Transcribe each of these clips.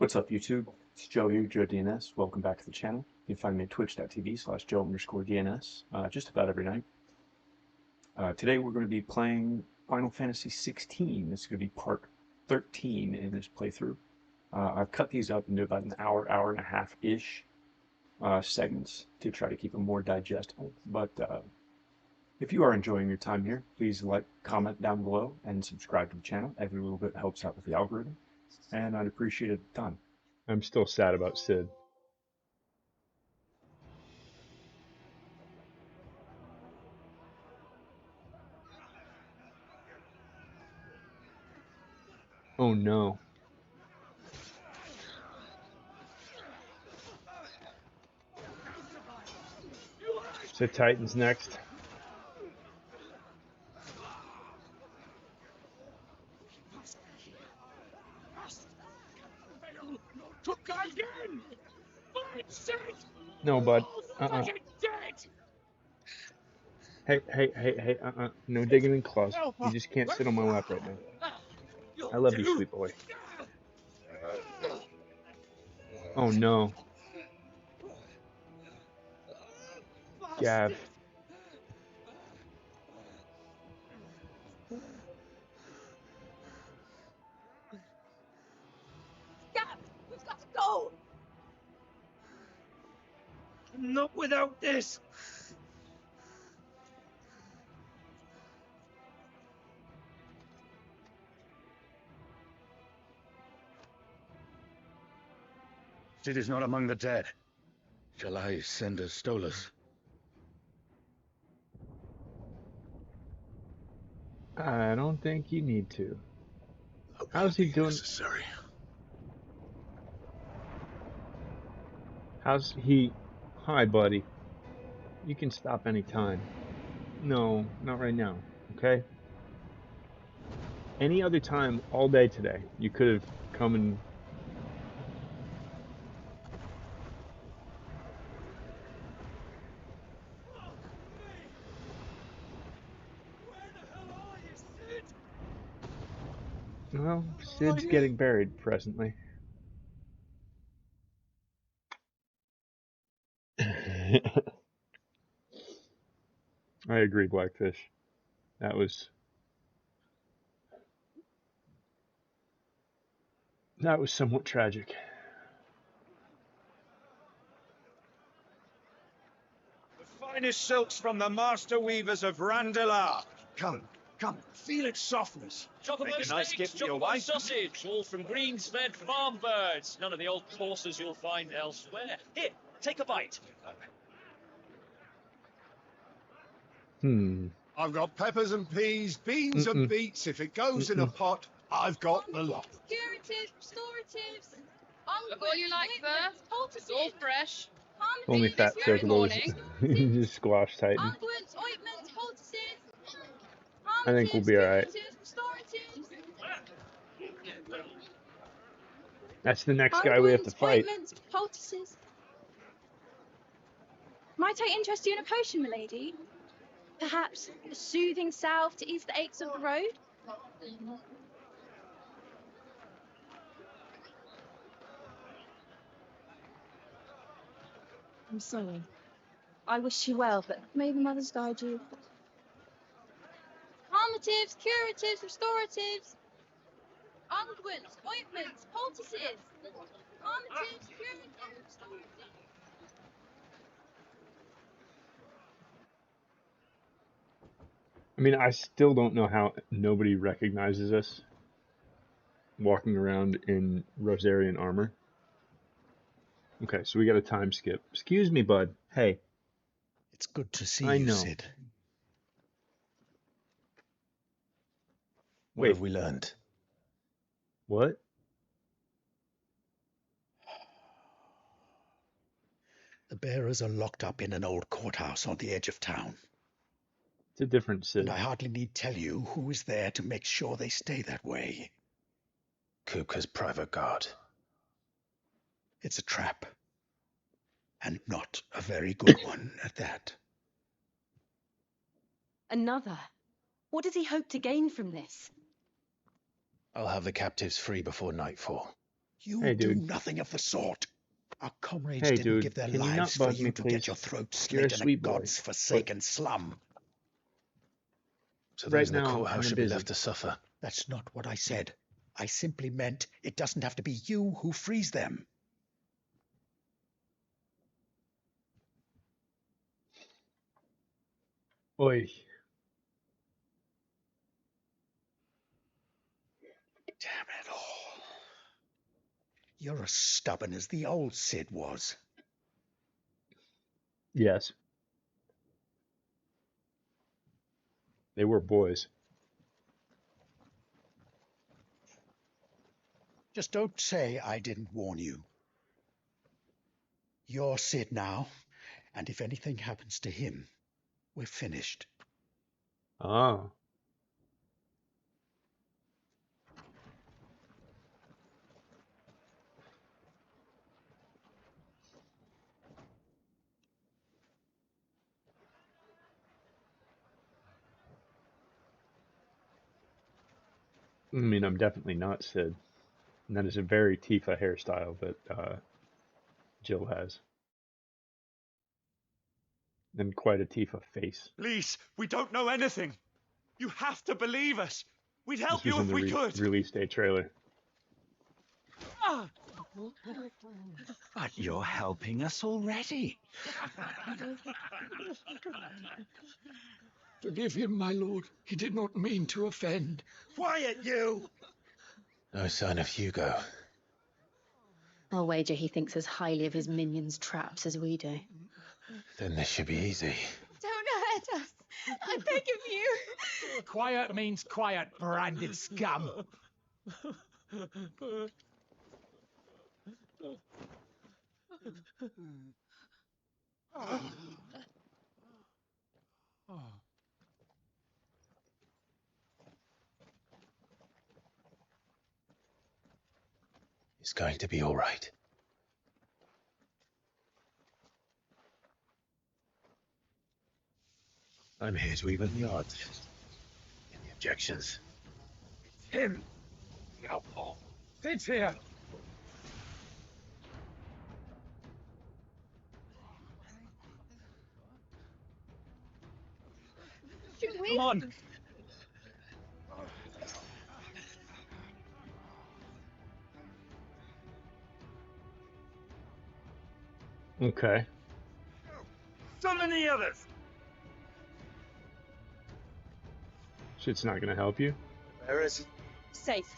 What's up, YouTube? It's Joe here, Joe DNS. Welcome back to the channel. You can find me at twitch.tv/Joe_DNS just about every night. Today we're going to be playing Final Fantasy XVI. This is going to be part 13 in this playthrough. I've cut these up into about an hour, hour and a half-ish segments to try to keep them more digestible. But if you are enjoying your time here, please like, comment down below, and subscribe to the channel. Every little bit helps out with the algorithm, and I'd appreciate it a ton. I'm still sad about Sid. Oh no. Sid Titan's next. No, bud. Hey. No digging in claws. You just can't sit on my lap right now. I love you, sweet boy. Oh no. Gav. Gav, we've got to go. Not without this. Sid is not among the dead. Shall I send a Stolas? I don't think you need to. How's he doing? Necessary. How's he? Hi, buddy. You can stop anytime. No, not right now, okay? Any other time all day today, you could have come and... Well, Sid's getting buried presently. I agree, Blackfish. That was somewhat tragic. The finest silks from the master weavers of Randelar. Come, feel its softness. Chocolate Make a nice steaks, gift for your chocolate wife. sausage, all from greens-fed farm birds. None of the old courses you'll find elsewhere. Here, take a bite. I've got peppers and peas, beans and beets. If it goes in a pot, I've got the lot. Curatives, restoratives, What you like, sir? It's all fresh. Only fat Very circles. Just squash Titan. unguents, ointments, poultices. I think we'll be alright. Restoratives. That's the next guy we have to fight. Ointments, poultices. Might I interest you in a potion, milady? Perhaps a soothing salve to ease the aches of the road? I'm sorry. I wish you well, but may the mothers guide you. Calmatives, curatives, restoratives. Unguents, ointments, poultices. Calmatives, curatives, restoratives. I mean, I still don't know how nobody recognizes us walking around in Rosarian armor. Okay, so we got a time skip. Excuse me, bud. Hey. It's good to see I you, know. Sid. What Wait. have we learned? What? The bearers are locked up in an old courthouse on the edge of town. It's a different Sid. And I hardly need tell you who is there to make sure they stay that way. Kupka's private guard. It's a trap. And not a very good one at that. Another? What does he hope to gain from this? I'll have the captives free before nightfall. You Hey, do dude. nothing of the sort. Our comrades Hey, didn't dude. give their Can you not lives for bug me, you to get please? your throat You're a slit in a sweet boy. god's forsaken slum. So Right those in the now, courthouse I'm should be busy. left to suffer. That's not what I said. I simply meant it doesn't have to be you who frees them. Oi. Damn it all. You're as stubborn as the old Sid was. Yes. They were boys. Just don't say I didn't warn you. You're Sid now, and if anything happens to him, we're finished. Ah. I mean, I'm definitely not Sid. And that is a very Tifa hairstyle that Jill has. And quite a Tifa face. Please, we don't know anything. You have to believe us. We'd This help was you in if the we could. release day trailer. But you're helping us already. Forgive him, my lord. He did not mean to offend. Quiet, you! No sign of Hugo. I'll wager he thinks as highly of his minions' traps as we do. Then this should be easy. Don't hurt us. I beg of you. Quiet means quiet, branded scum. It's going to be all right. I'm here to even the odds. Any objections? Him. The outlaw. Sid's here. Should we? Come on. Okay. Summon the others. Shit's not gonna help you. There is. Safe.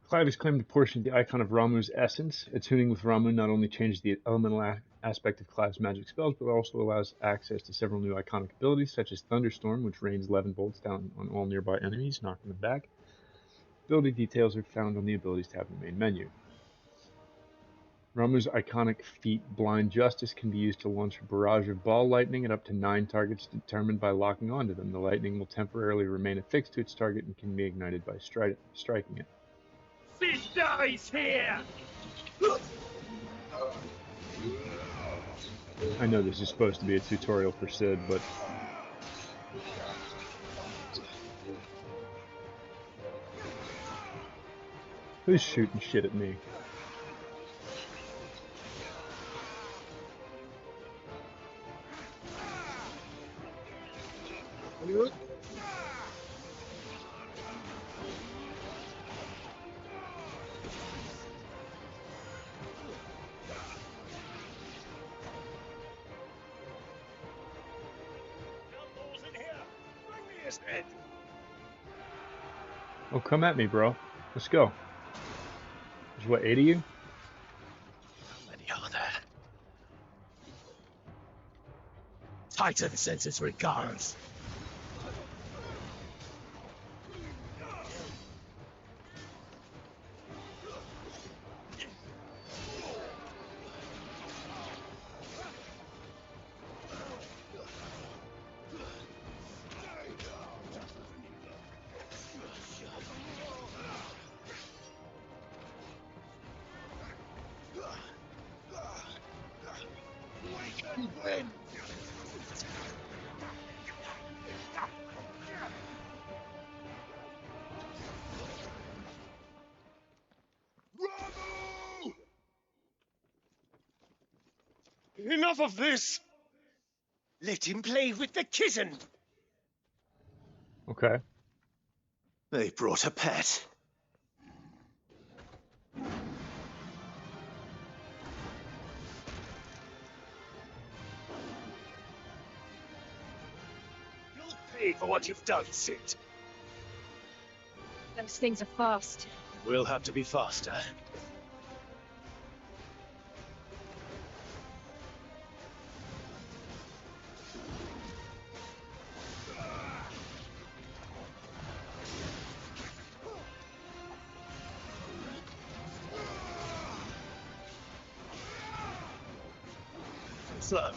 Clive has claimed a portion of the icon of Ramuh's essence. Attuning with Ramuh not only changes the elemental aspect of Clive's magic spells, but also allows access to several new iconic abilities, such as Thunderstorm, which rains 11 bolts down on all nearby enemies, knocking them back. Ability details are found on the Abilities tab in the main menu. Ramuh's iconic feat, Blind Justice, can be used to launch a barrage of ball lightning at up to 9 targets determined by locking onto them. The lightning will temporarily remain affixed to its target and can be ignited by striking it. Sid dies here! I know this is supposed to be a tutorial for Sid, but... Who's shooting shit at me? Oh, come at me, bro. Let's go. There's what, 8 of you? How many are there? Titan sends his regards. Enough of this! Let him play with the kitten! Okay. They brought a pet. You'll pay for what you've done, Sid. Those things are fast. We'll have to be faster. Slow.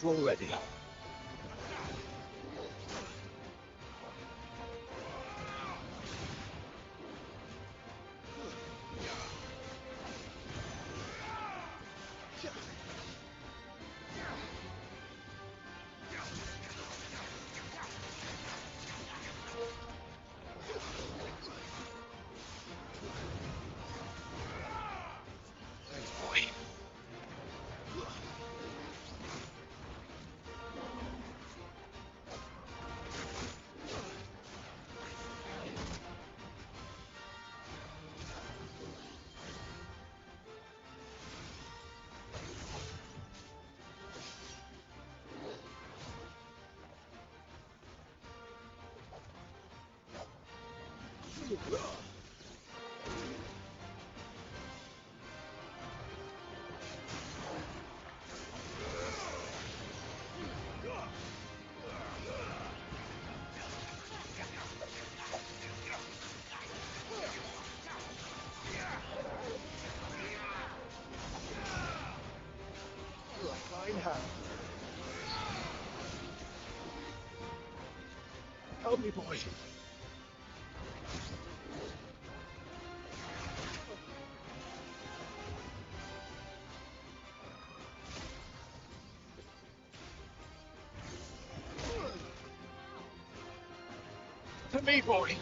Already. Help me, boy. To me, boy.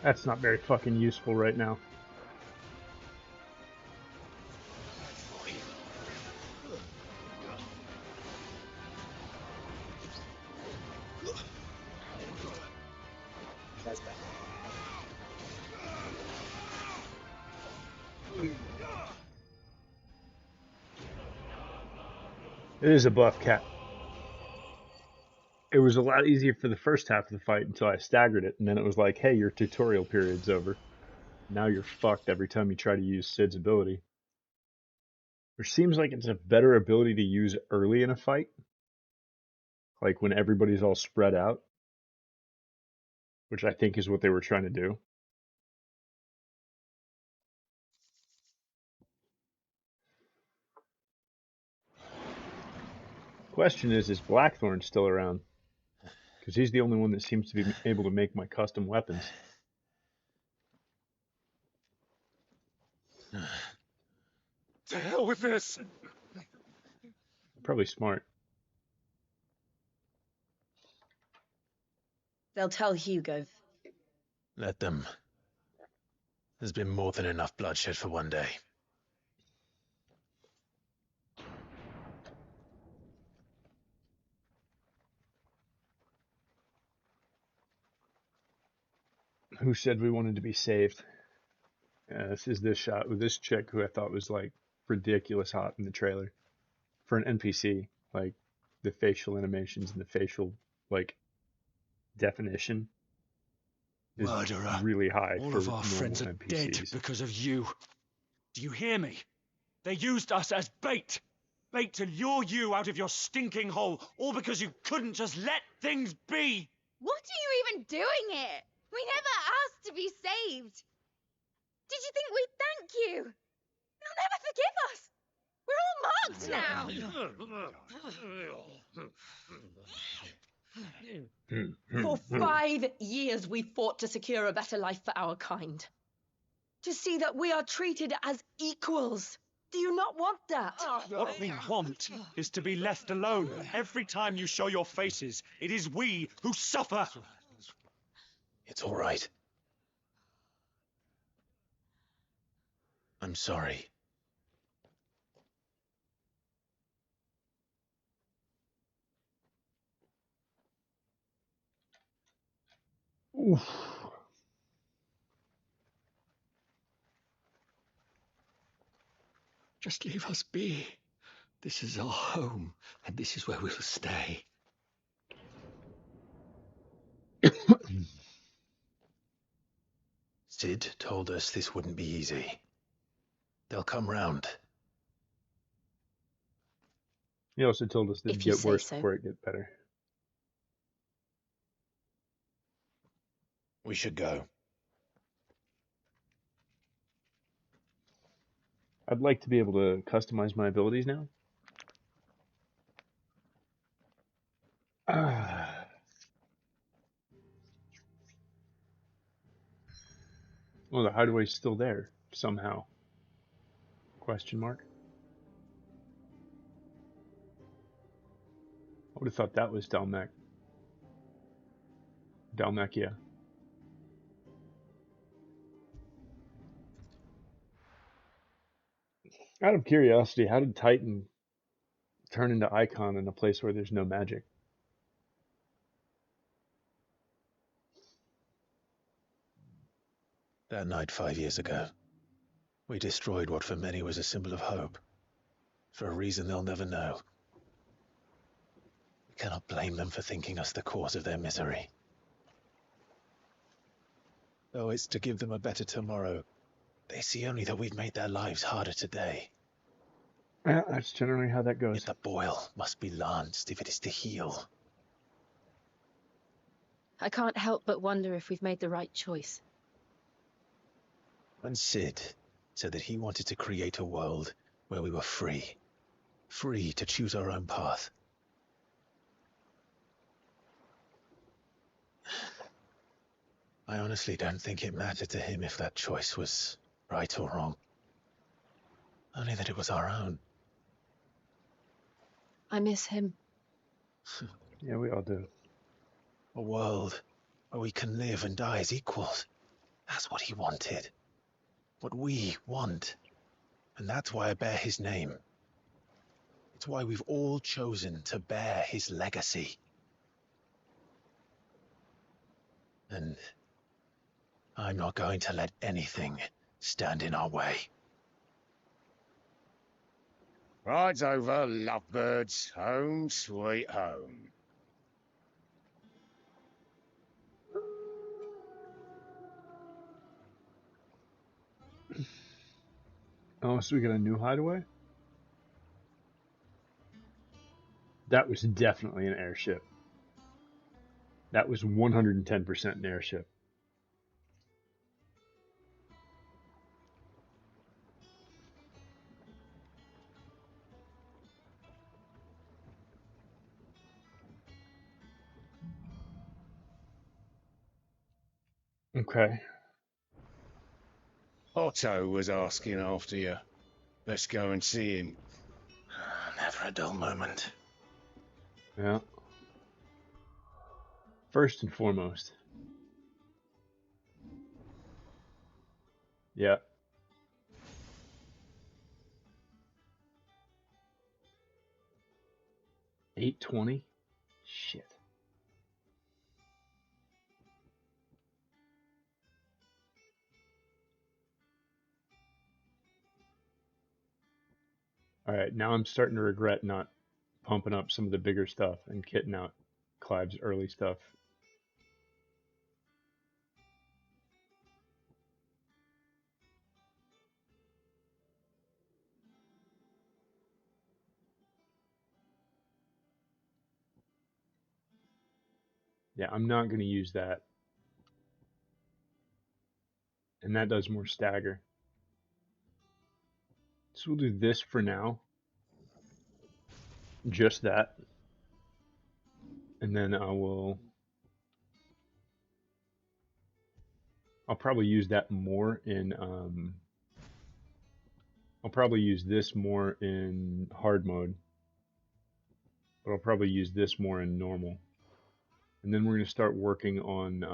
That's not very fucking useful right now. It is a buff cat. It was a lot easier for the first half of the fight until I staggered it, and then it was like, hey, your tutorial period's over. Now you're fucked every time you try to use Sid's ability. Which seems like it's a better ability to use early in a fight. Like when everybody's all spread out. Which I think is what they were trying to do. Question is Blackthorn still around? Because he's the only one that seems to be able to make my custom weapons. To hell with this! Probably smart. They'll tell Hugo. Let them. There's been more than enough bloodshed for one day. Who said we wanted to be saved? This is this shot with this chick who I thought was like ridiculous hot in the trailer for an NPC. Like the facial animations and the facial like definition is Murderer. really high All for of our friends normal are dead NPCs. because of you. Do you hear me? They used us as bait. Bait to lure you out of your stinking hole, all because you couldn't just let things be. What are you even doing here? We never asked to be saved. Did you think we'd thank you? You'll never forgive us. We're all marked now. For 5 years we fought to secure a better life for our kind. To see that we are treated as equals. Do you not want that? What we want is to be left alone. Every time you show your faces, it is we who suffer. It's all right. I'm sorry. Oof. Just leave us be. This is our home, and this is where we'll stay. Sid told us this wouldn't be easy. They'll come round. He also told us that If it'd you get say worse so. before it get better. We should go. I'd like to be able to customize my abilities now. Well, the hideaway's still there somehow. Question mark. I would have thought that was Dalmac. Dalmacia. Out of curiosity, how did Titan turn into Icon in a place where there's no magic? That night 5 years ago, we destroyed what for many was a symbol of hope. For a reason they'll never know. We cannot blame them for thinking us the cause of their misery. Though it's to give them a better tomorrow, they see only that we've made their lives harder today. Yeah, that's generally how that goes. Yet the boil must be lanced if it is to heal. I can't help but wonder if we've made the right choice. When Sid said that he wanted to create a world where we were free. Free to choose our own path. I honestly don't think it mattered to him if that choice was right or wrong. Only that it was our own. I miss him. Yeah, we all do. A world where we can live and die as equals. That's what he wanted. What we want. And that's why I bear his name. It's why we've all chosen to bear his legacy. And I'm not going to let anything stand in our way. Ride's over, lovebirds. Home sweet home. Oh, so we got a new hideaway? That was definitely an airship. That was 110% an airship. Okay. Otto was asking after you. Let's go and see him. Never a dull moment. Yeah. First and foremost. Yeah. $820? Shit. All right, now I'm starting to regret not pumping up some of the bigger stuff and kitting out Clive's early stuff. Yeah, I'm not going to use that. And that does more stagger. So we'll do this for now. Just that. And then I'll probably use that more in I'll probably use this more in hard mode. But I'll probably use this more in normal. And then we're going to start working on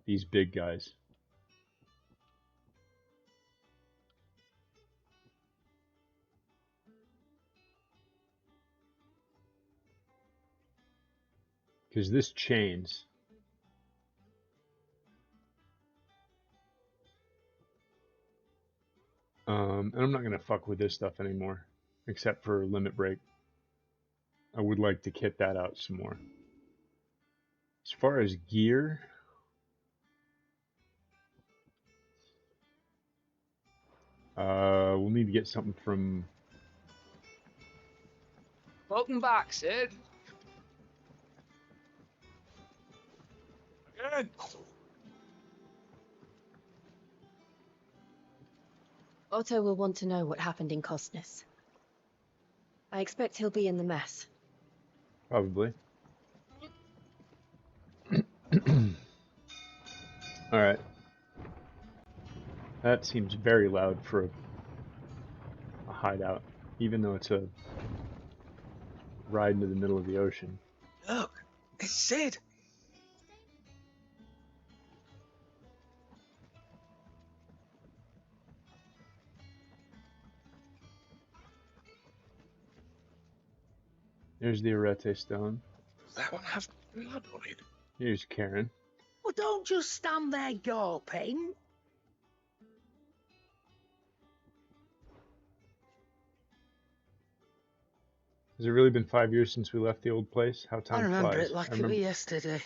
these big guys. Because this chains. And I'm not going to fuck with this stuff anymore. Except for limit break. I would like to kit that out some more. As far as gear, we'll need to get something from... Welcome back, Sid. Again. Otto will want to know what happened in Costness. I expect he'll be in the mess. Probably. Alright. That seems very loud for a hideout, even though it's a ride into the middle of the ocean. Look, it's Sid. There's the Arete stone. That one have blood on it. Here's Karen. Well, don't just stand there gawping. Has it really been 5 years since we left the old place? How time I remember flies. it like it was yesterday.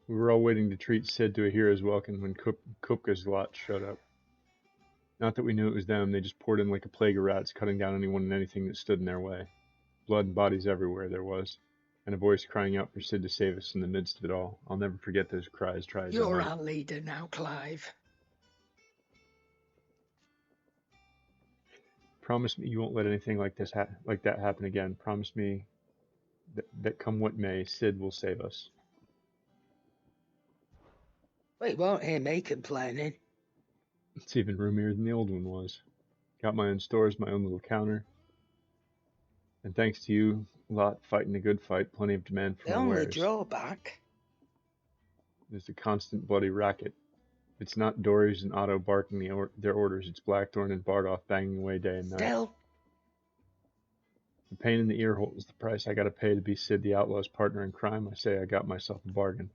We were all waiting to treat Sid to a hero's welcome when Kupka's lot showed up. Not that we knew it was them, they just poured in like a plague of rats, cutting down anyone and anything that stood in their way. Blood and bodies everywhere there was, and a voice crying out for Sid to save us in the midst of it all. I'll never forget those cries, try as I You're might. our leader now, Clive. Promise me you won't let anything like this like that happen again. Promise me that come what may, Sid will save us. Well, you won't hear me complaining. It's even roomier than the old one was. Got my own stores, my own little counter. And thanks to you lot fighting a good fight, plenty of demand for The my only wares. drawback. There's a constant bloody racket. It's not Dories and Otto barking their orders, it's Blackthorn and Bardolph banging away day and night. Still. The pain in the ear hole is the price I gotta pay to be Sid the Outlaw's partner in crime. I say I got myself a bargain.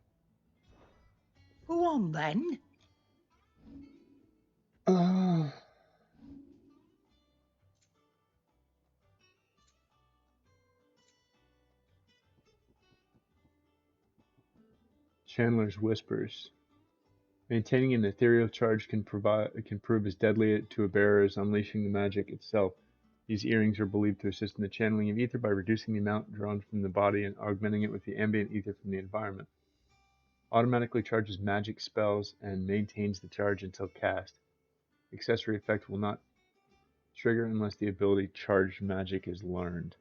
Go on then. Chandler's Whispers. Maintaining an ethereal charge can prove as deadly to a bearer as unleashing the magic itself. These earrings are believed to assist in the channeling of ether by reducing the amount drawn from the body and augmenting it with the ambient ether from the environment. Automatically charges magic spells and maintains the charge until cast. Accessory effect will not trigger unless the ability charged magic is learned.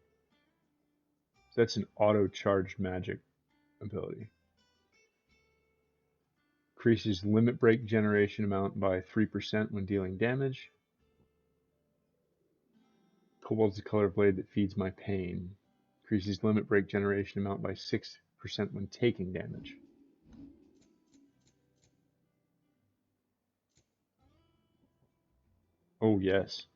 So that's an auto-charged magic ability. Increases limit break generation amount by 3% when dealing damage. Cobalt's the color blade that feeds my pain. Increases limit break generation amount by 6% when taking damage. Oh yes.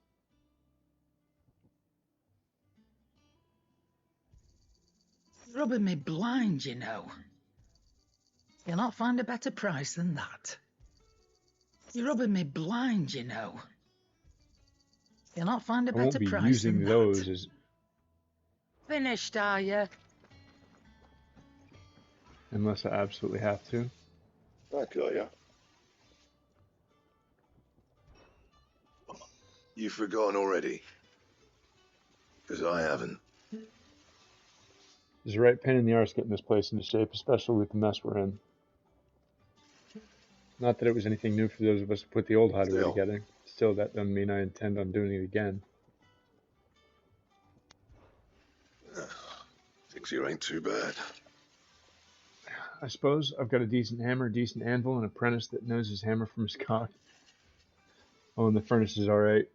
Rubbing me blind, you know. You'll not find a better price than that. You're rubbing me blind, you know. You'll not find a I won't better be price using than those that. as... Finished, are you? unless I absolutely have to. I got ya. You've forgotten already? Because I haven't. It's a right pain in the arse getting this place into shape, especially with the mess we're in. Not that it was anything new for those of us who put the old hideaway together. Still, that doesn't mean I intend on doing it again. 6 year ain't too bad. I suppose I've got a decent hammer, a decent anvil, and an apprentice that knows his hammer from his cock. Oh, and the furnace is alright.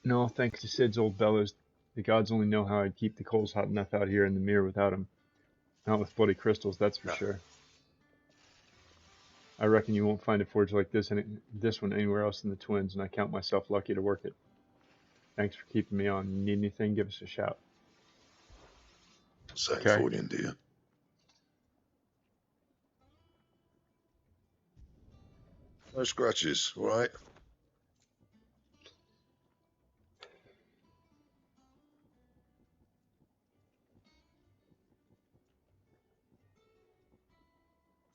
No, thanks to Sid's old bellows, the gods only know how I'd keep the coals hot enough out here in the mirror without him. Not with bloody crystals, that's for sure. I reckon you won't find a forge like this one anywhere else in the Twins, and I count myself lucky to work it. Thanks for keeping me on. You need anything, give us a shout. Same Okay. for you, dear. No scratches, all right?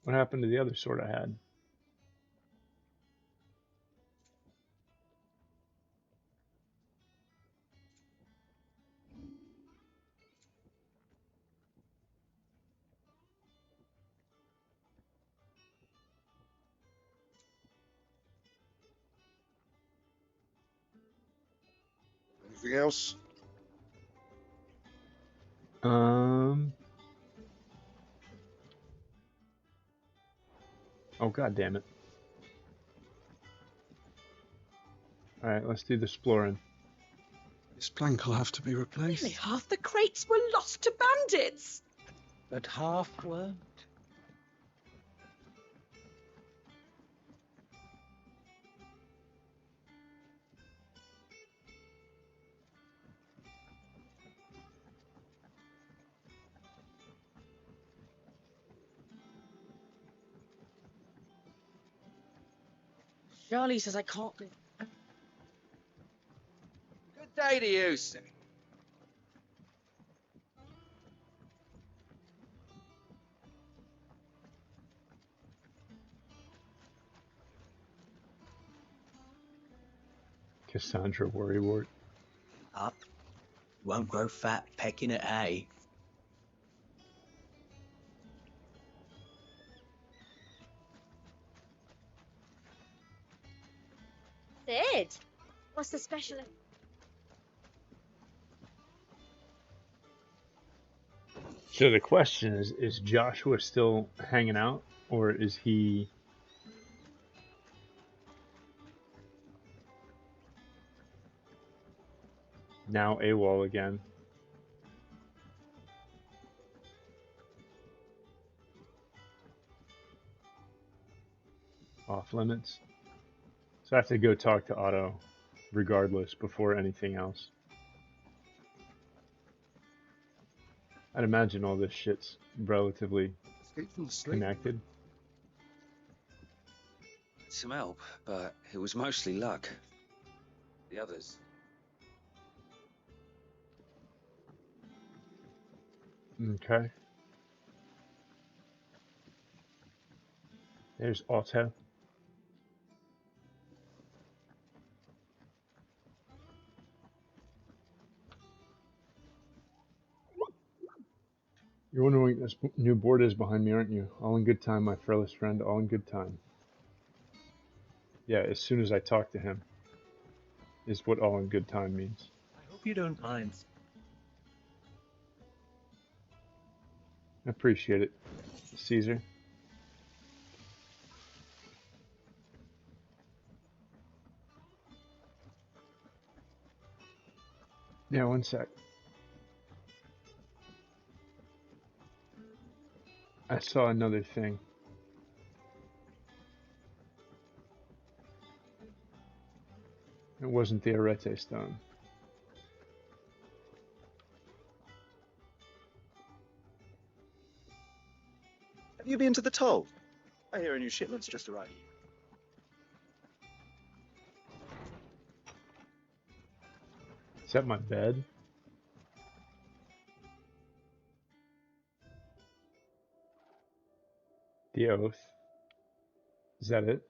What happened to the other sword I had? Anything else? Oh, god damn it. Alright, let's do the exploring. This plank will have to be replaced. Nearly half the crates were lost to bandits. But half weren't. Charlie says I can't live. Good day to you, sir. Cassandra Worrywart. Up. Won't grow fat pecking at hay. Sid, what's the special? So the question is Joshua still hanging out, or is he now AWOL again? Off limits? So I have to go talk to Otto regardless before anything else. I'd imagine all this shit's relatively connected. Some help, but it was mostly luck. The others. Okay. There's Otto. You're wondering what this new board is behind me, aren't you? All in good time, my fearless friend, all in good time. Yeah, as soon as I talk to him, is what all in good time means. I hope you don't mind. I appreciate it, Caesar. Yeah, one sec. I saw another thing. It wasn't the Arete stone. Have you been to the toll? I hear a new shipment's just arrived. Is that my bed? The oath. Is that it?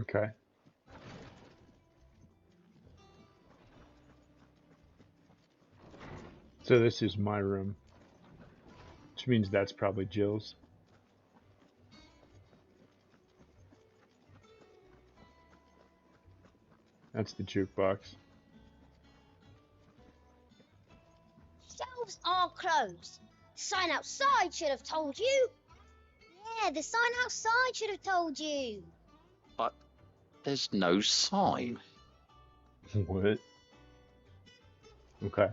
Okay. So this is my room, which means that's probably Jill's. That's the jukebox. Shelves are closed. The sign outside should have told you. Yeah, the sign outside should have told you. But there's no sign. What? Okay.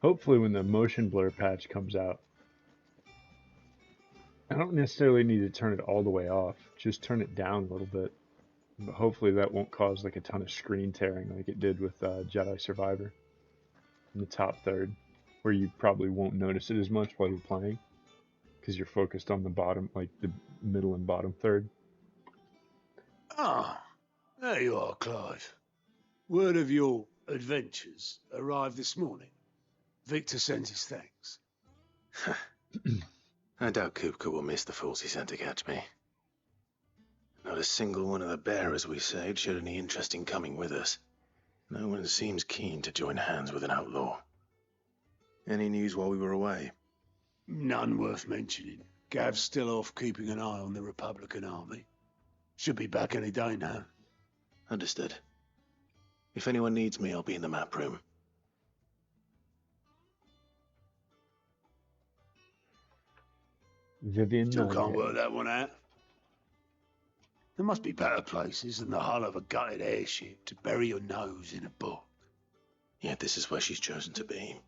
Hopefully when the motion blur patch comes out, I don't necessarily need to turn it all the way off, just turn it down a little bit. But hopefully that won't cause like a ton of screen tearing like it did with Jedi Survivor in the top third, where you probably won't notice it as much while you're playing because you're focused on the bottom, like the middle and bottom third. Ah, there you are, Clive. Word of your adventures arrived this morning. Victor sends his thanks. I doubt Kupka will miss the fools he sent to catch me. Not a single one of the bearers we saved showed any interest in coming with us. No one seems keen to join hands with an outlaw. Any news while we were away? None worth mentioning. Gav's still off keeping an eye on the Republican army. Should be back any day now. Understood. If anyone needs me, I'll be in the map room. Vivian Still Nunn, can't yeah. work that one out. There must be better places than the hull of a gutted airship to bury your nose in a book. Yet this is where she's chosen to be.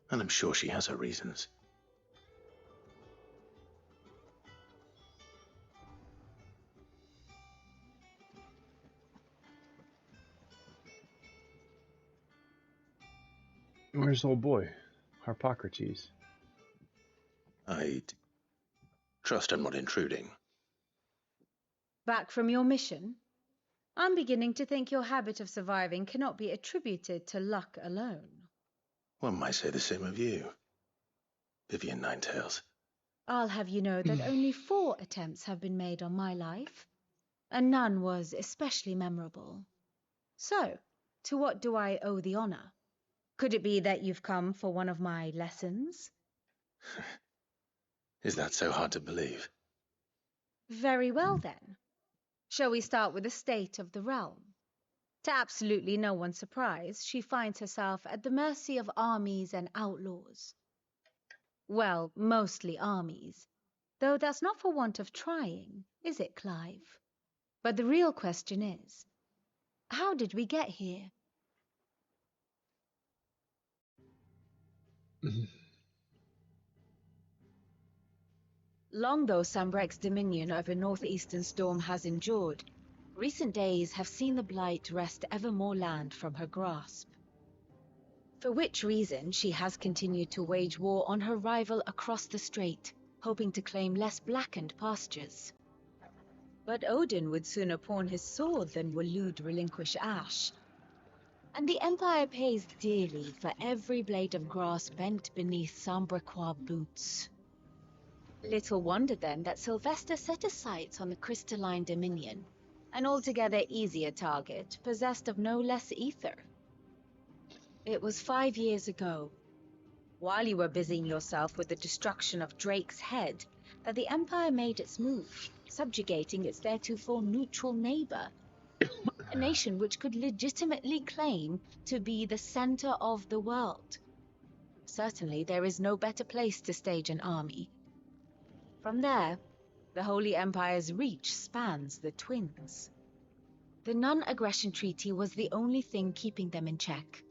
And I'm sure she has her reasons. Where's old boy? Harpocrates. I'd trust I'm not intruding. Back from your mission? I'm beginning to think your habit of surviving cannot be attributed to luck alone. One might say the same of you, Vivian Ninetails. I'll have you know that only 4 attempts have been made on my life, and none was especially memorable. So, to what do I owe the honor? Could it be that you've come for one of my lessons? Is that so hard to believe? Very well then. Shall we start with the state of the realm? To absolutely no one's surprise, she finds herself at the mercy of armies and outlaws. Well, mostly armies. Though that's not for want of trying, is it, Clive? But the real question is, how did we get here? Long though Sambrek's dominion over northeastern Storm has endured, recent days have seen the Blight wrest ever more land from her grasp. For which reason she has continued to wage war on her rival across the strait, hoping to claim less blackened pastures. But Odin would sooner pawn his sword than will Lude relinquish Ash. And the Empire pays dearly for every blade of grass bent beneath Sambrequois boots. Little wonder then that Sylvester set his sights on the crystalline dominion, an altogether easier target, possessed of no less ether. It was 5 years ago, while you were busying yourself with the destruction of Drake's head, that the Empire made its move, subjugating its theretofore neutral neighbor, a nation which could legitimately claim to be the center of the world. Certainly there is no better place to stage an army. From there, The Holy Empire's reach spans the Twins. The non-aggression treaty was the only thing keeping them in check.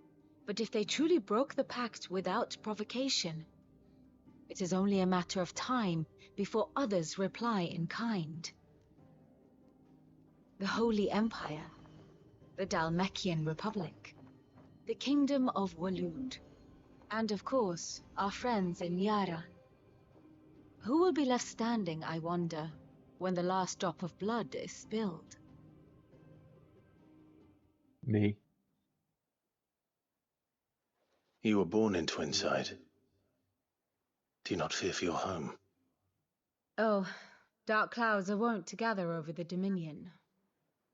But if they truly broke the pact without provocation, it is only a matter of time before others reply in kind. The Holy Empire, the Dhalmekian Republic, the Kingdom of Waloed, and of course, our friends in Yara. Who will be left standing, I wonder, when the last drop of blood is spilled? Me. You were born in Twinside. Do you not fear for your home? Oh, dark clouds are wont to gather over the Dominion.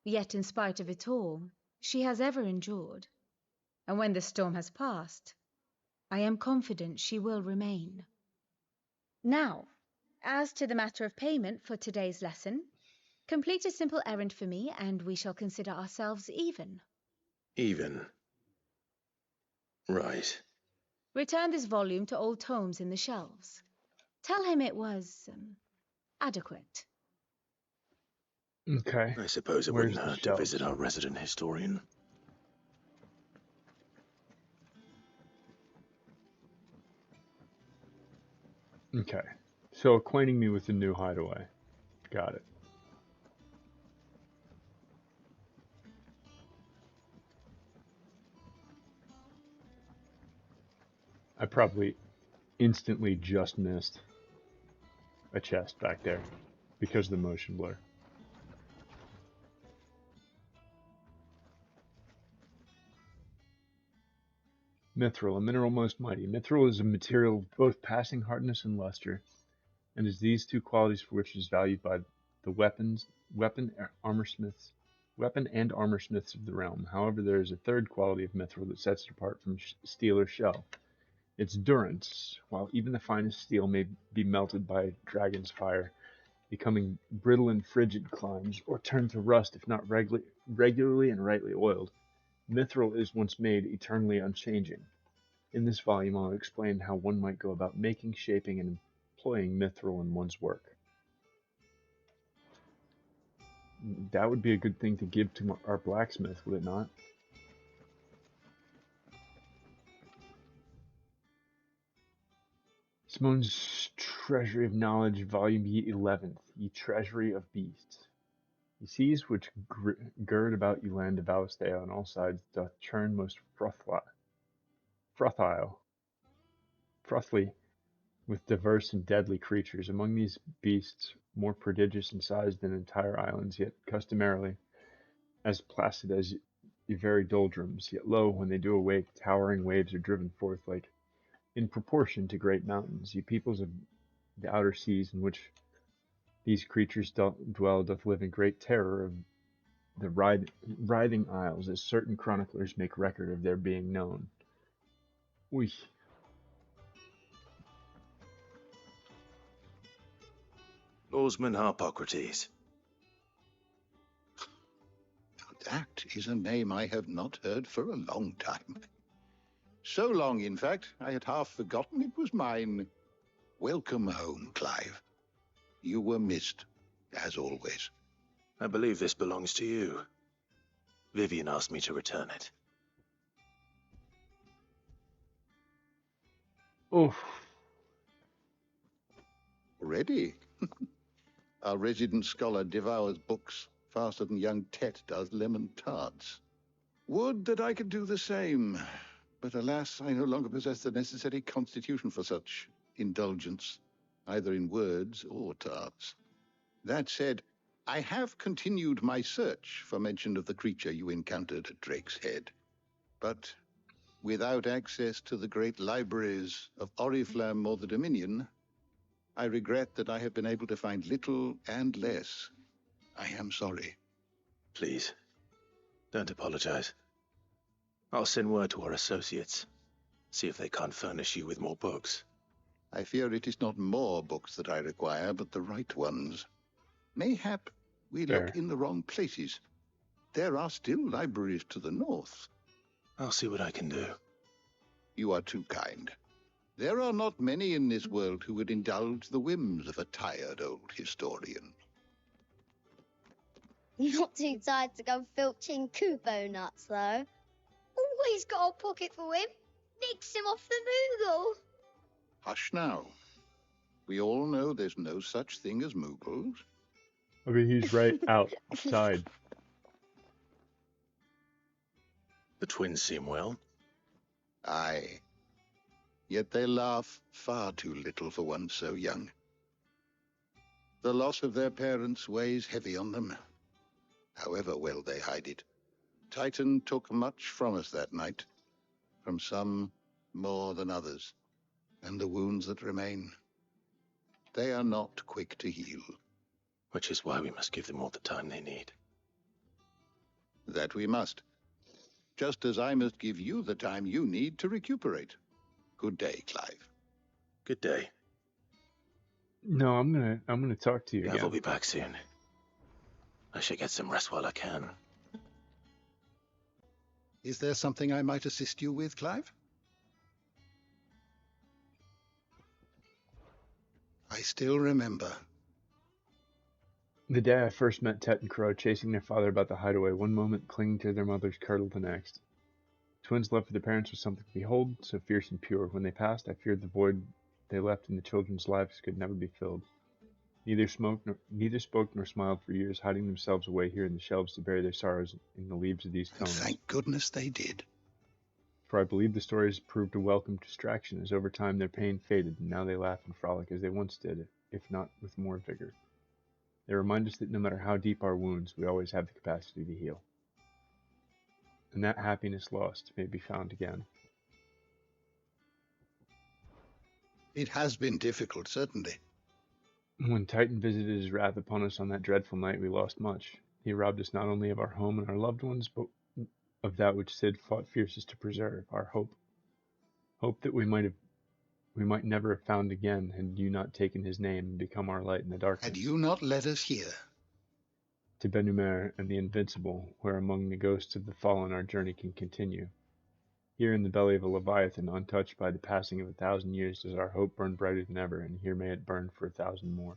Yet in spite of it all, she has ever endured. And when the storm has passed, I am confident she will remain. Now, as to the matter of payment for today's lesson, complete a simple errand for me and we shall consider ourselves even. Even. Right. Return this volume to old tomes in the shelves. Tell him it was adequate. Okay. I suppose it Where's wouldn't the hurt to shelves? visit our resident historian. Okay. So acquainting me with the new hideaway. Got it. I probably instantly just missed a chest back there because of the motion blur. Mithril, a mineral most mighty. Mithril is a material of both passing hardness and luster, and is these two qualities for which it is valued by the weapon and armor smiths of the realm. However, there is a third quality of mithril that sets it apart from steel or shell. Its durance. While even the finest steel may be melted by dragon's fire, becoming brittle in frigid climes, or turn to rust if not regularly and rightly oiled, mithril is once made eternally unchanging. In this volume I'll explain how one might go about making, shaping, and employing mithril in one's work. That would be a good thing to give to our blacksmith, would it not? Simone's Treasury of Knowledge, Volume ye 11th, ye Treasury of Beasts. Ye seas which gird about ye land of Alestea on all sides doth churn most frothly with diverse and deadly creatures. Among these beasts, more prodigious in size than entire islands, yet customarily as placid as ye very doldrums, yet lo, when they do awake, towering waves are driven forth like in proportion to great mountains. Ye peoples of the outer seas in which these creatures dwell doth live in great terror of the writhing isles, as certain chroniclers make record of their being known. Oy. Oarsman Harpocrates. That is a name I have not heard for a long time. So long, in fact, I had half forgotten it was mine. Welcome home, Clive. You were missed, as always. I believe this belongs to you. Vivian asked me to return it. Oof. Ready? Our resident scholar devours books faster than young Tet does lemon tarts. Would that I could do the same, but alas, I no longer possess the necessary constitution for such indulgence, either in words or tarts. That said, I have continued my search for mention of the creature you encountered at Drake's Head. But without access to the great libraries of Oriflamme or the Dominion, I regret that I have been able to find little and less. I am sorry. Please, don't apologize. I'll send word to our associates. See if they can't furnish you with more books. I fear it is not more books that I require, but the right ones. Mayhap we look in the wrong places. There are still libraries to the north. I'll see what I can do. You are too kind. There are not many in this world who would indulge the whims of a tired old historian. Not too tired to go filching Kupo nuts, though. Always got a pocket for him. Nicks him off the Moogle. Hush now. We all know there's no such thing as Moogles. I mean, he's right outside. The twins seem well. Aye. Yet they laugh far too little for one so young. The loss of their parents weighs heavy on them, however well they hide it. Titan took much from us that night, from some more than others, and the wounds that remain, they are not quick to heal. Which is why we must give them all the time they need. That we must. Just as I must give you the time you need to recuperate. Good day, Clive. Good day. No, I'm gonna talk to you Gav again. will be back soon. I should get some rest while I can. Is there something I might assist you with, Clive? I still remember. The day I first met Tet and Crow chasing their father about the hideaway, one moment clinging to their mother's cradle the next. Twins love for their parents was something to behold, so fierce and pure. When they passed, I feared the void they left in the children's lives could never be filled. Neither spoke nor smiled for years, hiding themselves away here in the shelves to bury their sorrows in the leaves of these tomes. Thank goodness they did. For I believe the stories proved a welcome distraction, as over time their pain faded, and now they laugh and frolic as they once did, if not with more vigor. They remind us that no matter how deep our wounds, we always have the capacity to heal. And that happiness lost may be found again. It has been difficult, certainly. When Titan visited his wrath upon us on that dreadful night, we lost much. He robbed us not only of our home and our loved ones, but of that which Sid fought fiercest to preserve, our hope. Hope that we might never have found again had you not taken his name and become our light in the darkness. Had you not led us here? To Benumer and the Invincible, where among the ghosts of the fallen our journey can continue. Here in the belly of a Leviathan, untouched by the passing of 1,000 years, does our hope burn brighter than ever, and here may it burn for 1,000 more.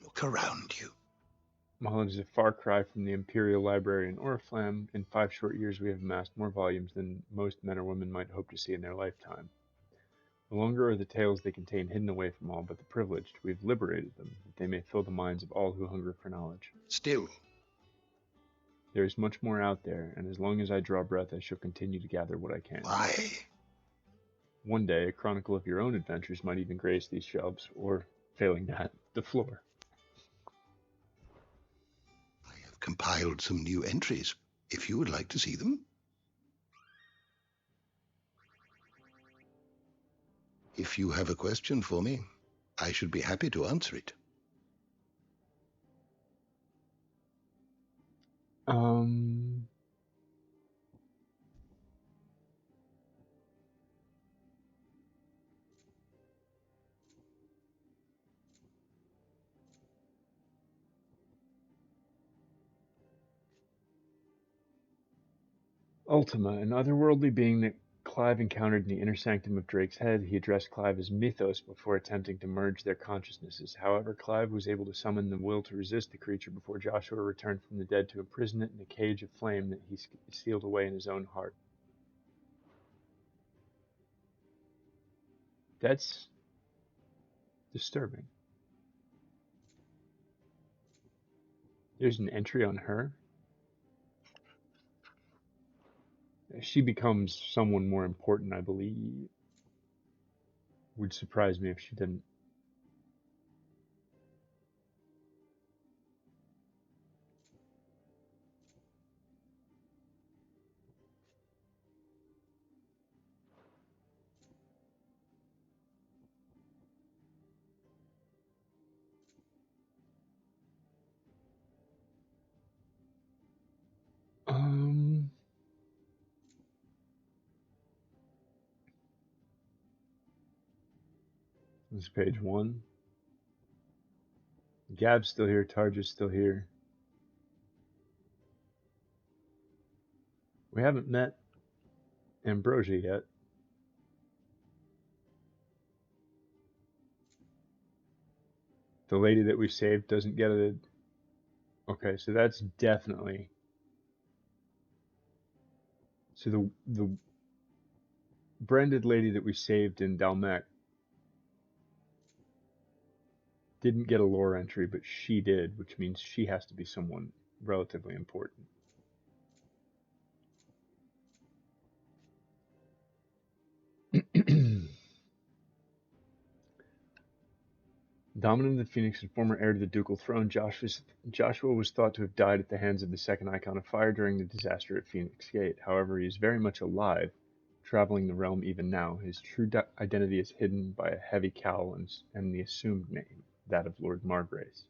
Look around you. While it is a far cry from the Imperial Library in Oriflamme, in 5 short years we have amassed more volumes than most men or women might hope to see in their lifetime. The longer are the tales they contain hidden away from all but the privileged. We have liberated them, that they may fill the minds of all who hunger for knowledge. Still. There is much more out there, and as long as I draw breath I shall continue to gather what I can. Why? One day a chronicle of your own adventures might even grace these shelves, or, failing that, the floor. Compiled some new entries, if you would like to see them. If you have a question for me, I should be happy to answer it. Ultima, an otherworldly being that Clive encountered in the inner sanctum of Drake's head. He addressed Clive as Mythos before attempting to merge their consciousnesses. However, Clive was able to summon the will to resist the creature before Joshua returned from the dead to imprison it in a cage of flame that he sealed away in his own heart. That's disturbing. There's an entry on her. She becomes someone more important, I believe. Would surprise me if she didn't. This is page 1. Gab's still here, Tarja's still here. We haven't met Ambrosia yet. The lady that we saved doesn't get it. Okay, so that's definitely. So the branded lady that we saved in Dalmec didn't get a lore entry, but she did, which means she has to be someone relatively important. Dominant of the Phoenix and former heir to the ducal throne, Joshua was thought to have died at the hands of the second Icon of Fire during the disaster at Phoenix Gate. However, he is very much alive, traveling the realm even now. His true identity is hidden by a heavy cowl and the assumed name, that of Lord Margrace.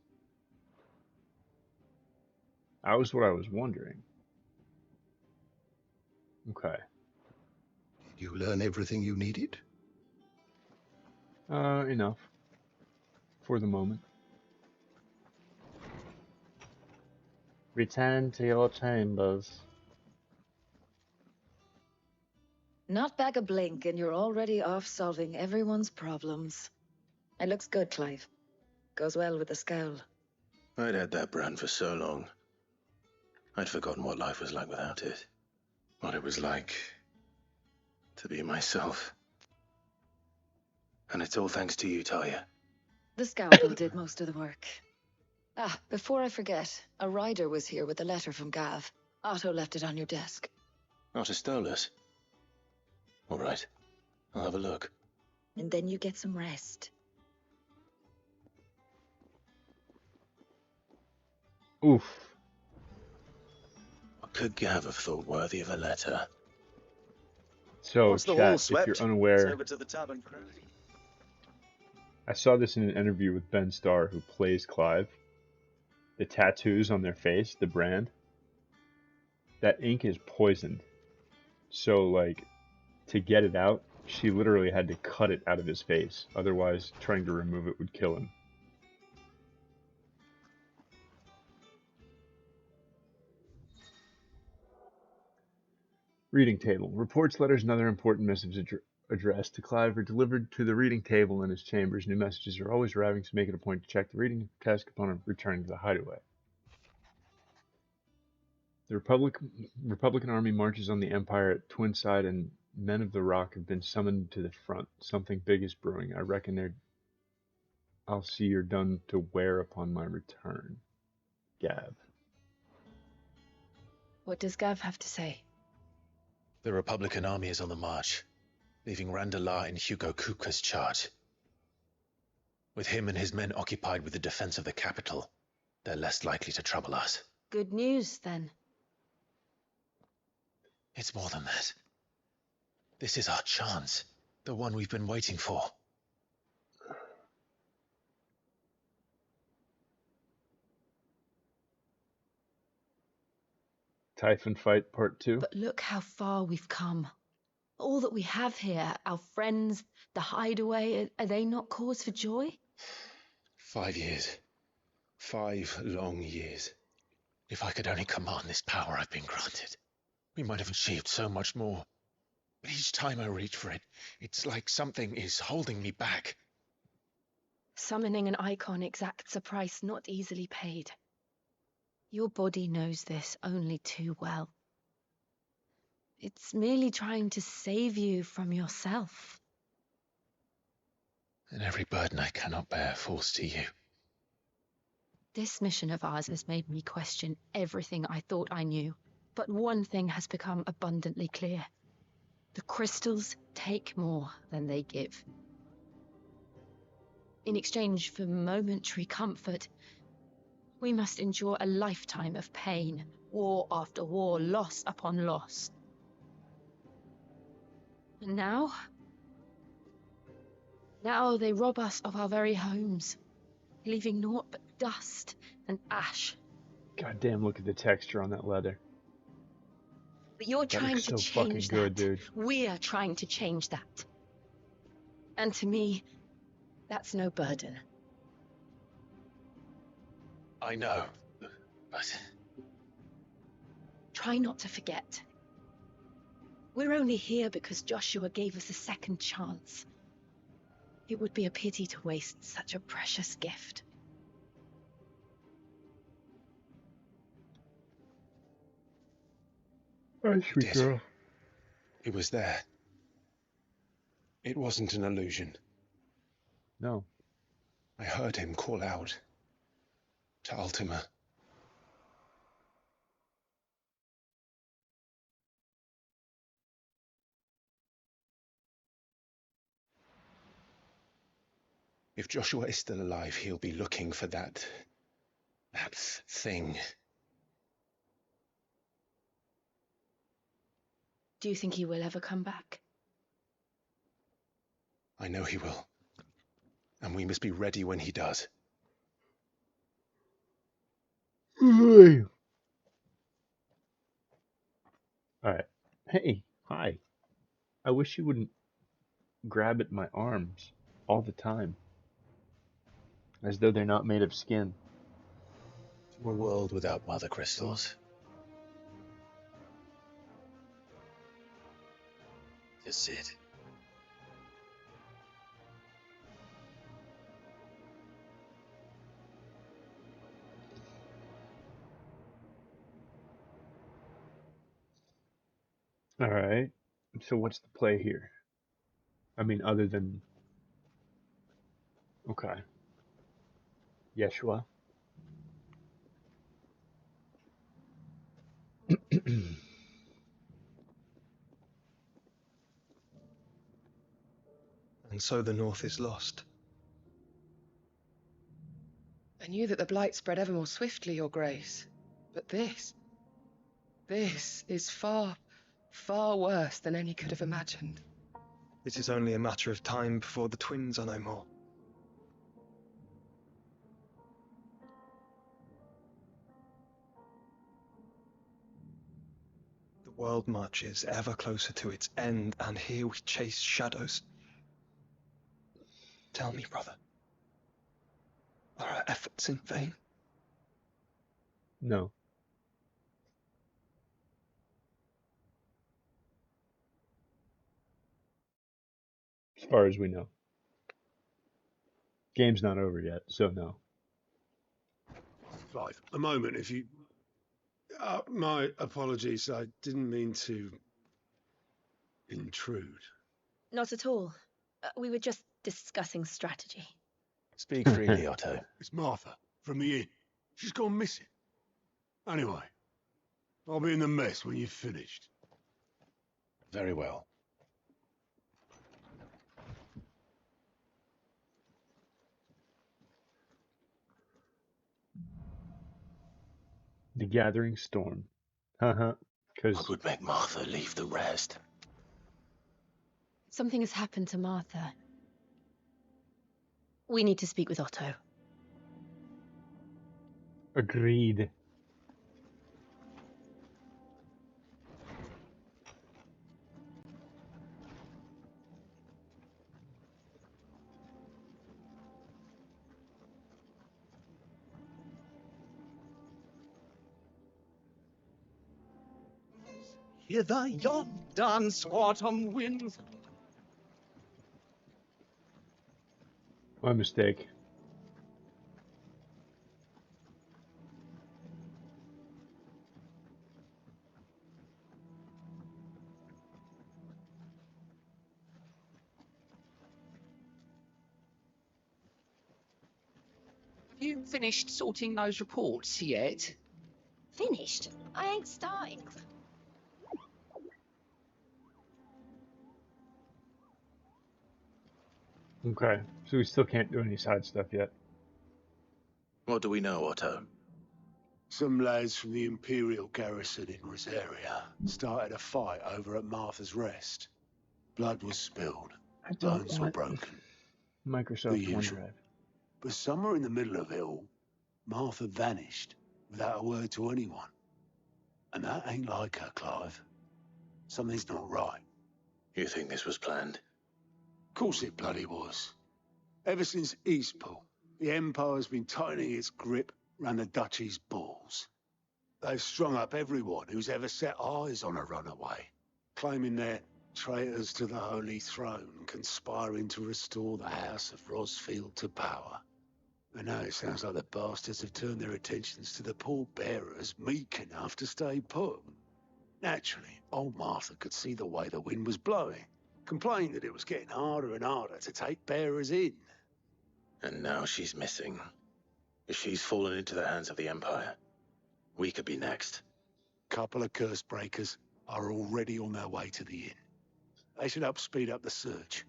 That was what I was wondering. Okay. Did you learn everything you needed? Enough. For the moment. Return to your chambers. Not back a blink and you're already off solving everyone's problems. It looks good, Clive. Goes well with the scowl. I'd had that brand for so long. I'd forgotten what life was like without it. What it was like to be myself. And it's all thanks to you, Talia. The scalpel did most of the work. Ah, before I forget, a rider was here with a letter from Gav. Otto left it on your desk. Otto stole us. All right, I'll have a look. And then you get some rest. Oof. What could Gav have thought worthy of a letter? So, Once the chat, hall if swept, you're it's unaware, over to the tavern crew. I saw this in an interview with Ben Starr, who plays Clive. The tattoos on their face, the brand, that ink is poisoned. So, like, to get it out, she literally had to cut it out of his face. Otherwise, trying to remove it would kill him. Reading table. Reports, letters, and other important messages addressed to Clive are delivered to the reading table in his chambers. New messages are always arriving, so make it a point to check the reading task upon returning to the hideaway. The Republican army marches on the Empire at Twinside, and men of the Rock have been summoned to the front. Something big is brewing. I reckon I'll see you're done to wear upon my return. Gav. What does Gav have to say? The Republican army is on the march, leaving Randalar in Hugo Kupka's charge. With him and his men occupied with the defense of the capital, they're less likely to trouble us. Good news, then. It's more than that. This is our chance, the one we've been waiting for. Typhon Fight Part 2. But look how far we've come. All that we have here, our friends, the hideaway, are they not cause for joy? 5 years. 5 long years. If I could only command this power I've been granted, we might have achieved so much more. But each time I reach for it, it's like something is holding me back. Summoning an icon exacts a price not easily paid. Your body knows this only too well. It's merely trying to save you from yourself. And every burden I cannot bear falls to you. This mission of ours has made me question everything I thought I knew. But one thing has become abundantly clear. The crystals take more than they give. In exchange for momentary comfort, we must endure a lifetime of pain, war after war, loss upon loss. And now they rob us of our very homes, leaving naught but dust and ash. Goddamn, look at the texture on that leather. But you're That trying looks to so fucking change good, that. dude. We're trying to change that. And to me, that's no burden. I know, but... Try not to forget. We're only here because Joshua gave us a second chance. It would be a pity to waste such a precious gift. Oh, sweet girl. It was there. It wasn't an illusion. No. I heard him call out to Ultima. If Joshua is still alive, he'll be looking for that thing. Do you think he will ever come back? I know he will. And we must be ready when he does. Alright. Hey, hi. I wish you wouldn't grab at my arms all the time. As though they're not made of skin. To a world without mother crystals. Just sit. Alright. So what's the play here? I mean, other than... Okay. Yeshua. And so the North is lost. I knew that the blight spread ever more swiftly, Your Grace. But this is far, far worse than any could have imagined. It is only a matter of time before the twins are no more. The world marches ever closer to its end, and here we chase shadows. Tell me, brother, are our efforts in vain? No. As far as we know. Game's not over yet, so no. Clive, a moment, if you... my apologies, I didn't mean to intrude. Not at all. We were just discussing strategy. Speak freely, Otto. It's Martha, from the inn. She's gone missing. Anyway, I'll be in the mess when you've finished. Very well. The Gathering Storm. Because... What would make Martha leave the rest? Something has happened to Martha. We need to speak with Otto. Agreed. Hither yon dance autumn winds. My mistake. Have you finished sorting those reports yet? Finished? I ain't starting. Okay, so we still can't do any side stuff yet. What do we know, Otto? Some lads from the Imperial garrison in Rosaria started a fight over at Martha's Rest. Blood was spilled. Bones were broken. Microsoft The usual. OneDrive. But somewhere in the middle of it all, Martha vanished without a word to anyone. And that ain't like her, Clive. Something's not right. You think this was planned? Of course it bloody was. Ever since Eastpool, the Empire's been tightening its grip round the Duchy's balls. They've strung up everyone who's ever set eyes on a runaway, claiming they're traitors to the Holy Throne, conspiring to restore the House of Rosfield to power. And now it sounds like the bastards have turned their attentions to the pallbearers meek enough to stay put. Naturally, old Martha could see the way the wind was blowing, complained that it was getting harder and harder to take bearers in. And now she's missing. If she's fallen into the hands of the Empire, we could be next. Couple of curse breakers are already on their way to the inn. They should help speed up the search.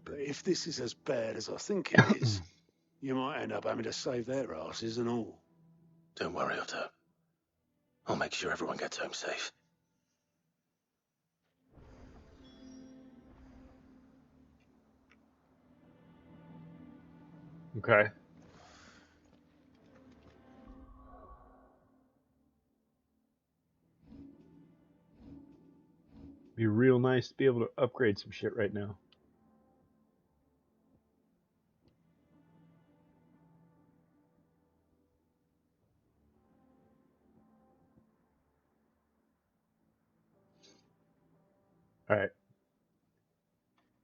But if this is as bad as I think it is, you might end up having to save their asses and all. Don't worry, Otto. I'll make sure everyone gets home safe. Okay. Be real nice to be able to upgrade some shit right now. Alright.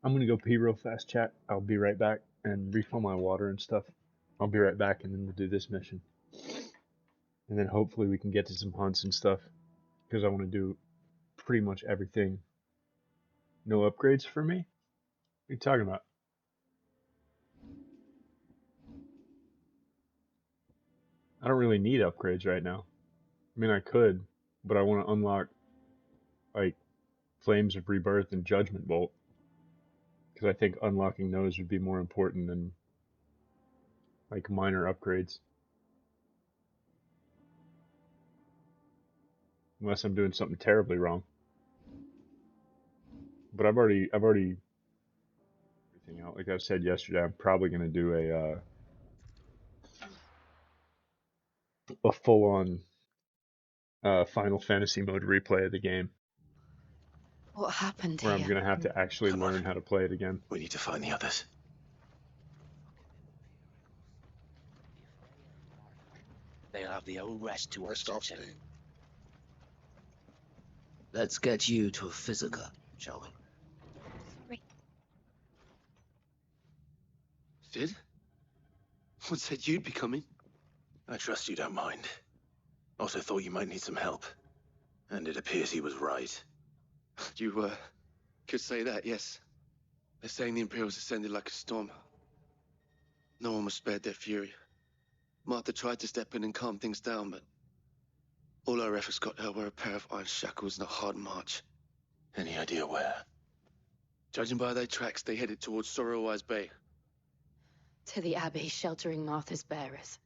I'm gonna go pee real fast, chat. I'll be right back and refill my water and stuff. I'll be right back and then we'll do this mission. And then hopefully we can get to some hunts and stuff. Because I want to do pretty much everything. No upgrades for me? What are you talking about? I don't really need upgrades right now. I mean, I could, but I want to unlock, like, Flames of Rebirth and Judgment Bolt. Because I think unlocking those would be more important than, like, minor upgrades. Unless I'm doing something terribly wrong. But I've already everything out. Like I said yesterday, I'm probably gonna do a full-on Final Fantasy mode replay of the game. What happened Where here? I'm gonna have to actually learn how to play it again. We need to find the others. They'll have the whole rest to us to tell. Let's get you to a physica, shall we? Sid? What said you'd be coming? I trust you don't mind. Also thought you might need some help. And it appears he was right. You, could say that, yes. They're saying the Imperials ascended like a storm. No one was spared their fury. Martha tried to step in and calm things down, but all our efforts got her were a pair of iron shackles and a hard march. Any idea where? Judging by their tracks, they headed towards Sorrowwise Bay. To the Abbey, sheltering Martha's bearers.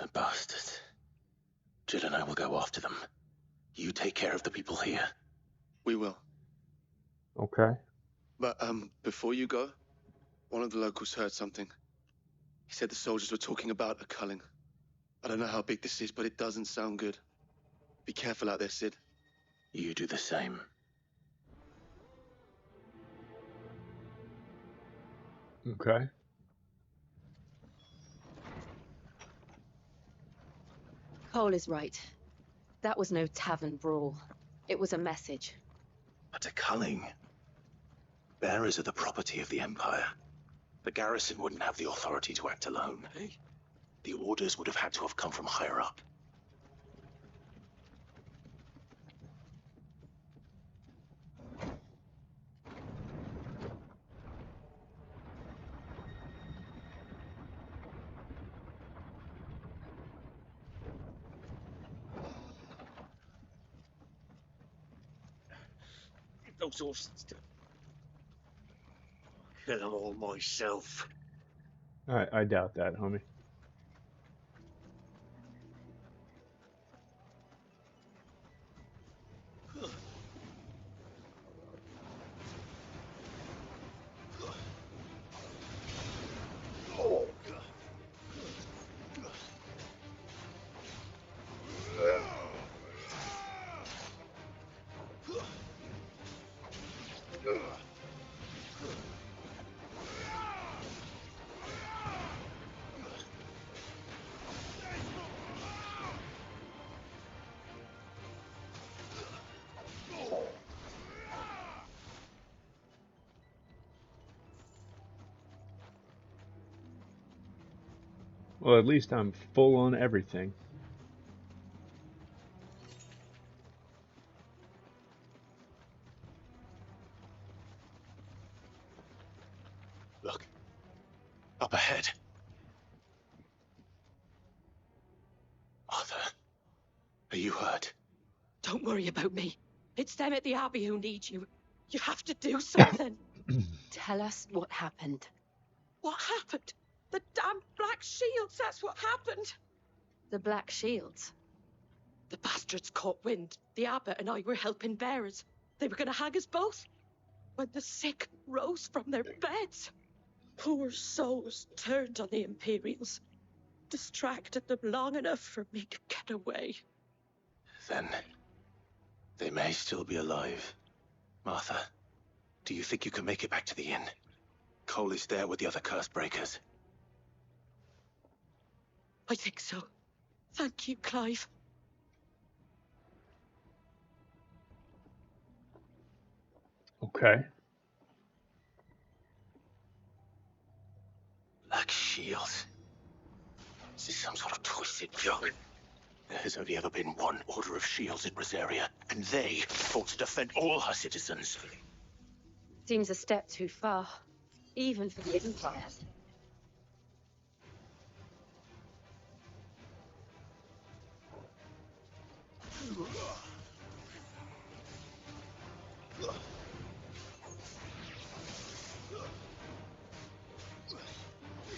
The bastards. Jill and I will go after them. You take care of the people here. We will. Okay. But, before you go, one of the locals heard something. He said the soldiers were talking about a culling. I don't know how big this is, but it doesn't sound good. Be careful out there, Sid. You do the same. Okay. Cole is right. That was no tavern brawl. It was a message. But a culling. Bearers are the property of the Empire. The garrison wouldn't have the authority to act alone. The orders would have had to have come from higher up. Those horses. Kill them all myself. I doubt that, homie. Well, at least I'm full on everything. up ahead. Arthur, are you hurt? Don't worry about me. It's them at the Abbey who need you. You have to do something. Tell us what happened. What happened? The damn Black Shields, that's what happened. The Black Shields? The bastards caught wind. The abbot and I were helping bearers. They were going to hang us both. When the sick rose from their beds, poor souls turned on the Imperials. Distracted them long enough for me to get away. Then they may still be alive. Martha, do you think you can make it back to the inn? Cole is there with the other curse breakers. I think so. Thank you, Clive. Okay. Black Shields. Is this some sort of twisted joke? There has only ever been one Order of Shields in Rosaria, and they fought to defend all her citizens. Seems a step too far, even for the Empire.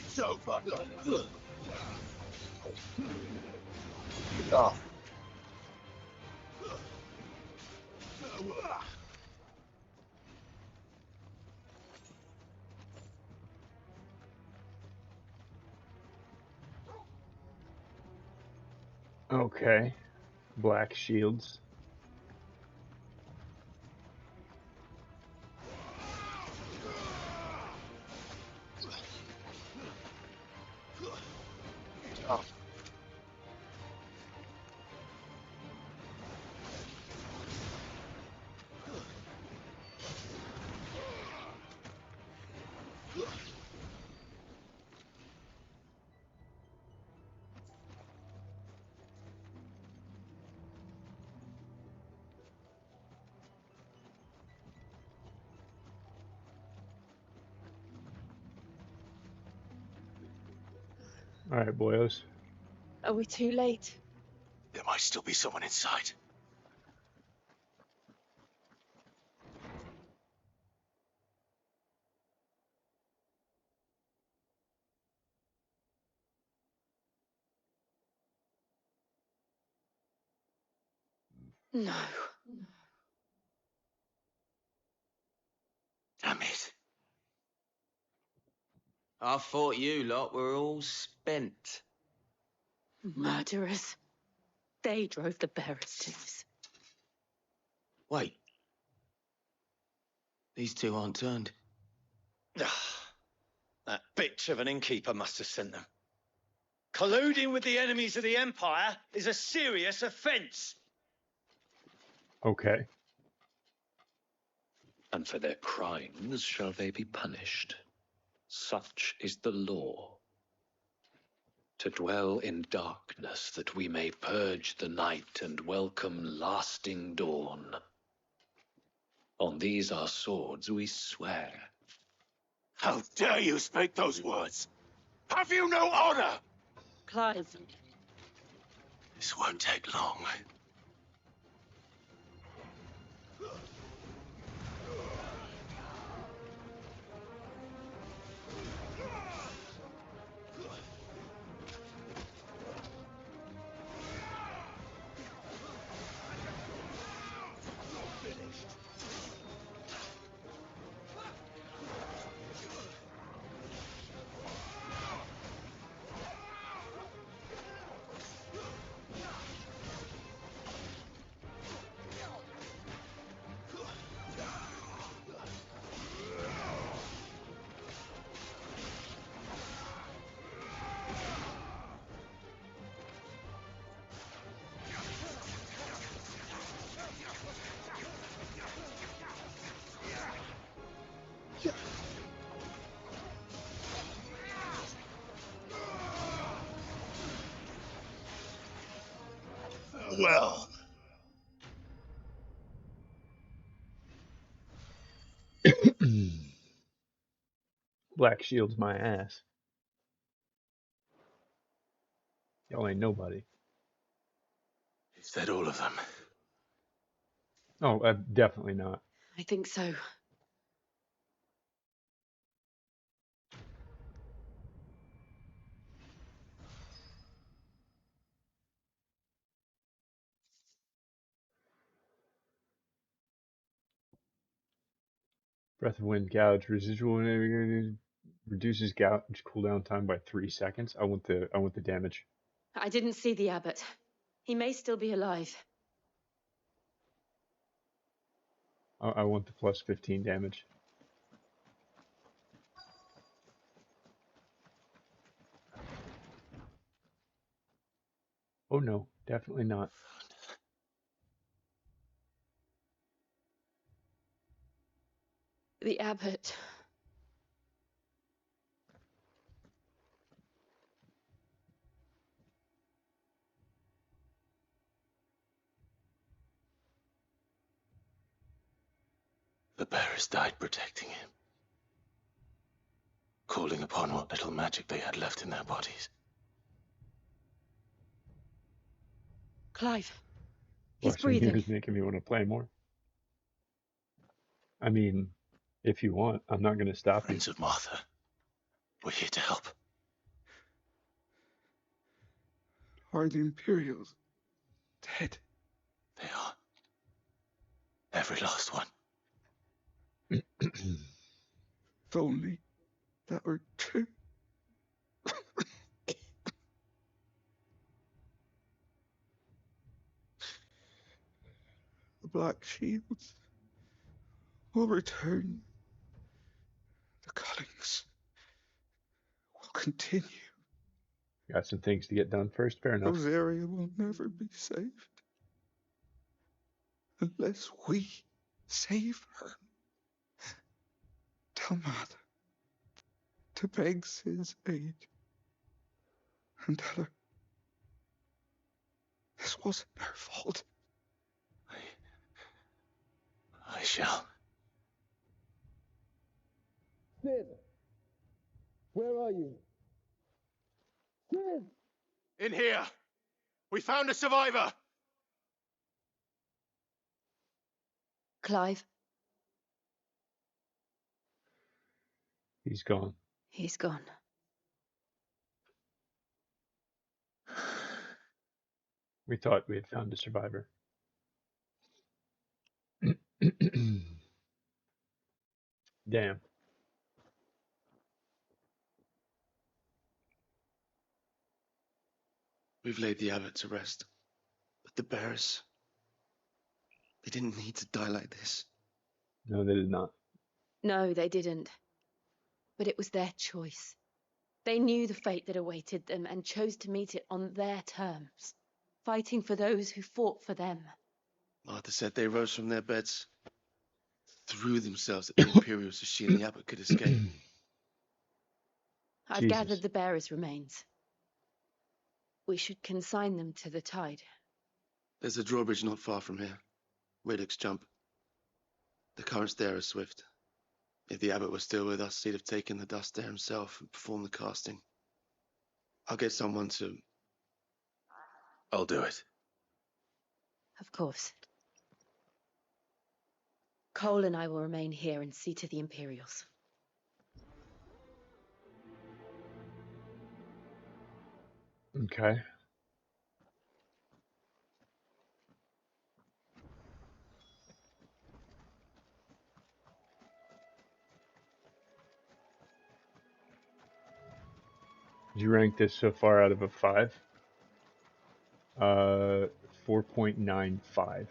It's over. Oh. Okay. Black Shields. Oh. All right, boyos. Are we too late? There might still be someone inside. No. Damn it. I thought you lot were all spent. Murderers. They drove the bearers to this. Wait. These two aren't turned. That bitch of an innkeeper must have sent them. Colluding with the enemies of the Empire is a serious offence. Okay. And for their crimes shall they be punished. Such is the law. To dwell in darkness that we may purge the night and welcome lasting dawn. On these our swords we swear. How dare you speak those words? Have you no honor? Clive. This won't take long. Well. Black Shields my ass. Y'all ain't nobody. Is that all of them? Oh, definitely not. I think so. Breath of Wind gouge residual reduces gouge cooldown time by 3 seconds. I want the damage. I didn't see the abbot. He may still be alive. I want the plus 15 damage. Oh no, definitely not. The abbot. The bearers died protecting him, calling upon what little magic they had left in their bodies. Clive. He's Watching you breathing. is making me want to play more. I mean, if you want, I'm not going to stop you. Friends of Martha, we're here to help. Are the Imperials dead? They are. Every last one. If only that were true. The Black Shields will return. The cullings will continue. Got some things to get done first, fair enough. Rosaria will never be saved unless we save her. Tell Mother to beg Sid's aid and tell her this wasn't her fault. I shall. Sid! Where are you? Sid! In here! We found a survivor! Clive. He's gone. He's gone. We thought we had found a survivor. Damn. We've laid the abbot to rest. But the bearers, they didn't need to die like this. No, they did not. No, they didn't. But it was their choice. They knew the fate that awaited them and chose to meet it on their terms, fighting for those who fought for them. Martha said they rose from their beds, threw themselves at the Imperials so she and the abbot could escape. I've gathered the bearers' remains. We should consign them to the tide. There's a drawbridge not far from here. Radix jump. The currents there are swift. If the abbot was still with us, he'd have taken the dust there himself and performed the casting. I'll get someone to... I'll do it. Of course. Cole and I will remain here and see to the Imperials. Okay. Did you rank this so far out of a 5? 4.95.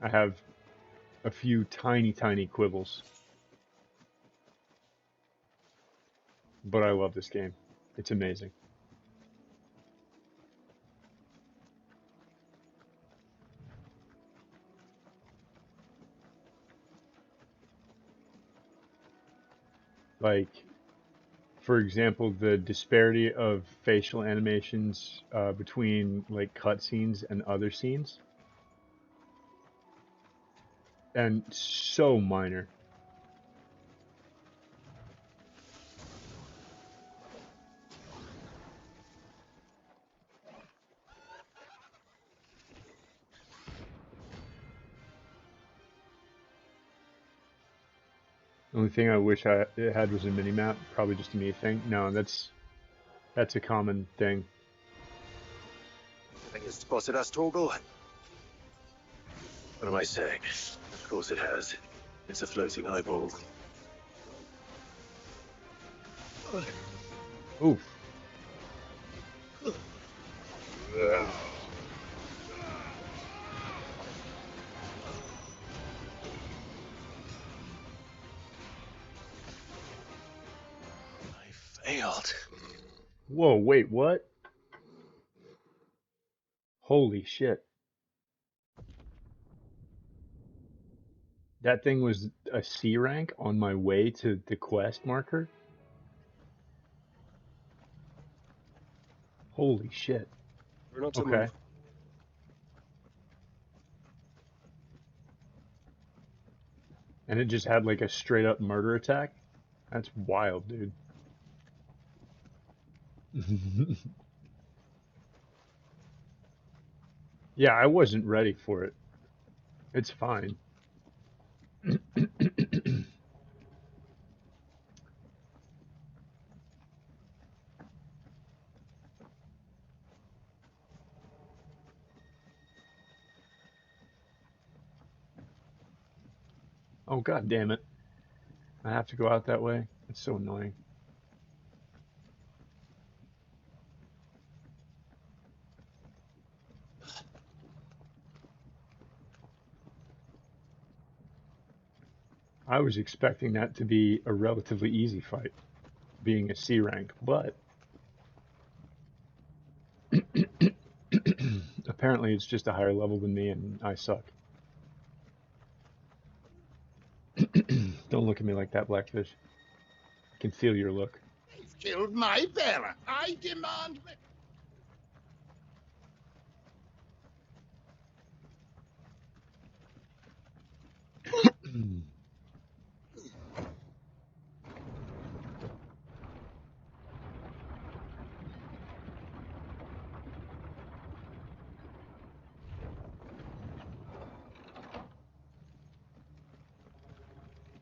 I have a few tiny quibbles. But I love this game. It's amazing. Like, for example, the disparity of facial animations between like cutscenes and other scenes, and so minor. The only thing I wish it had was a mini map. Probably just a me thing. No, that's a common thing. I think it's spotted us, Torgal. What am I saying? Of course it has. It's a floating eyeball. Oof. Failed. Whoa, wait, what? Holy shit. That thing was a C rank on my way to the quest marker? Holy shit. We're not to Okay. move. And it just had like a straight up murder attack? That's wild, dude. Yeah, I wasn't ready for it. It's fine. Oh, god damn it. I have to go out that way? It's so annoying. I was expecting that to be a relatively easy fight, being a C rank, but apparently it's just a higher level than me and I suck. Don't look at me like that, Blackfish. I can feel your look. They've killed my bearer. I demand...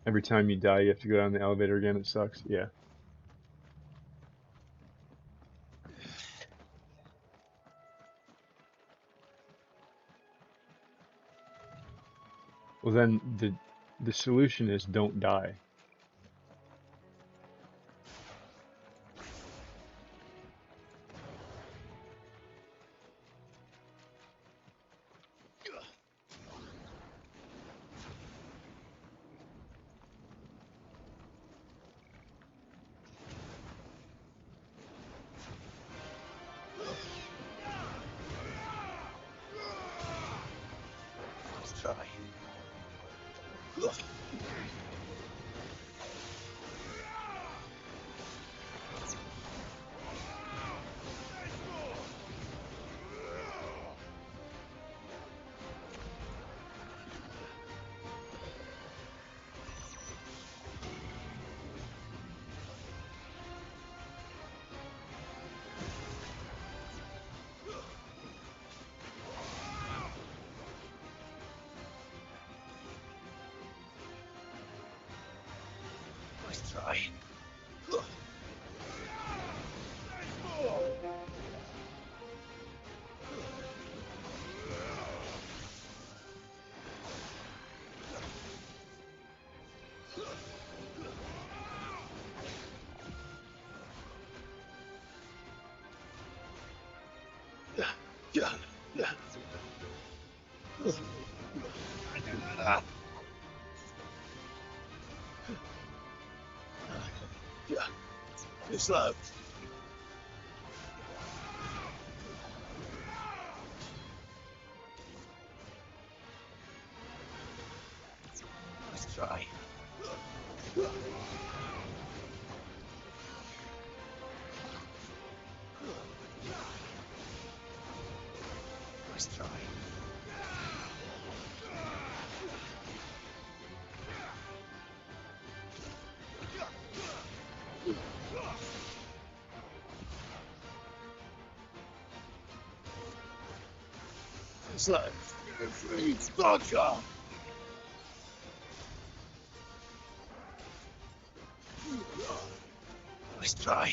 Every time you die, you have to go down the elevator again. It sucks. Yeah. Well, then the solution is don't die. Let's try. Let's try. Too slow. Let's try. Let's try. Slow. Free. Gotcha. Let's try.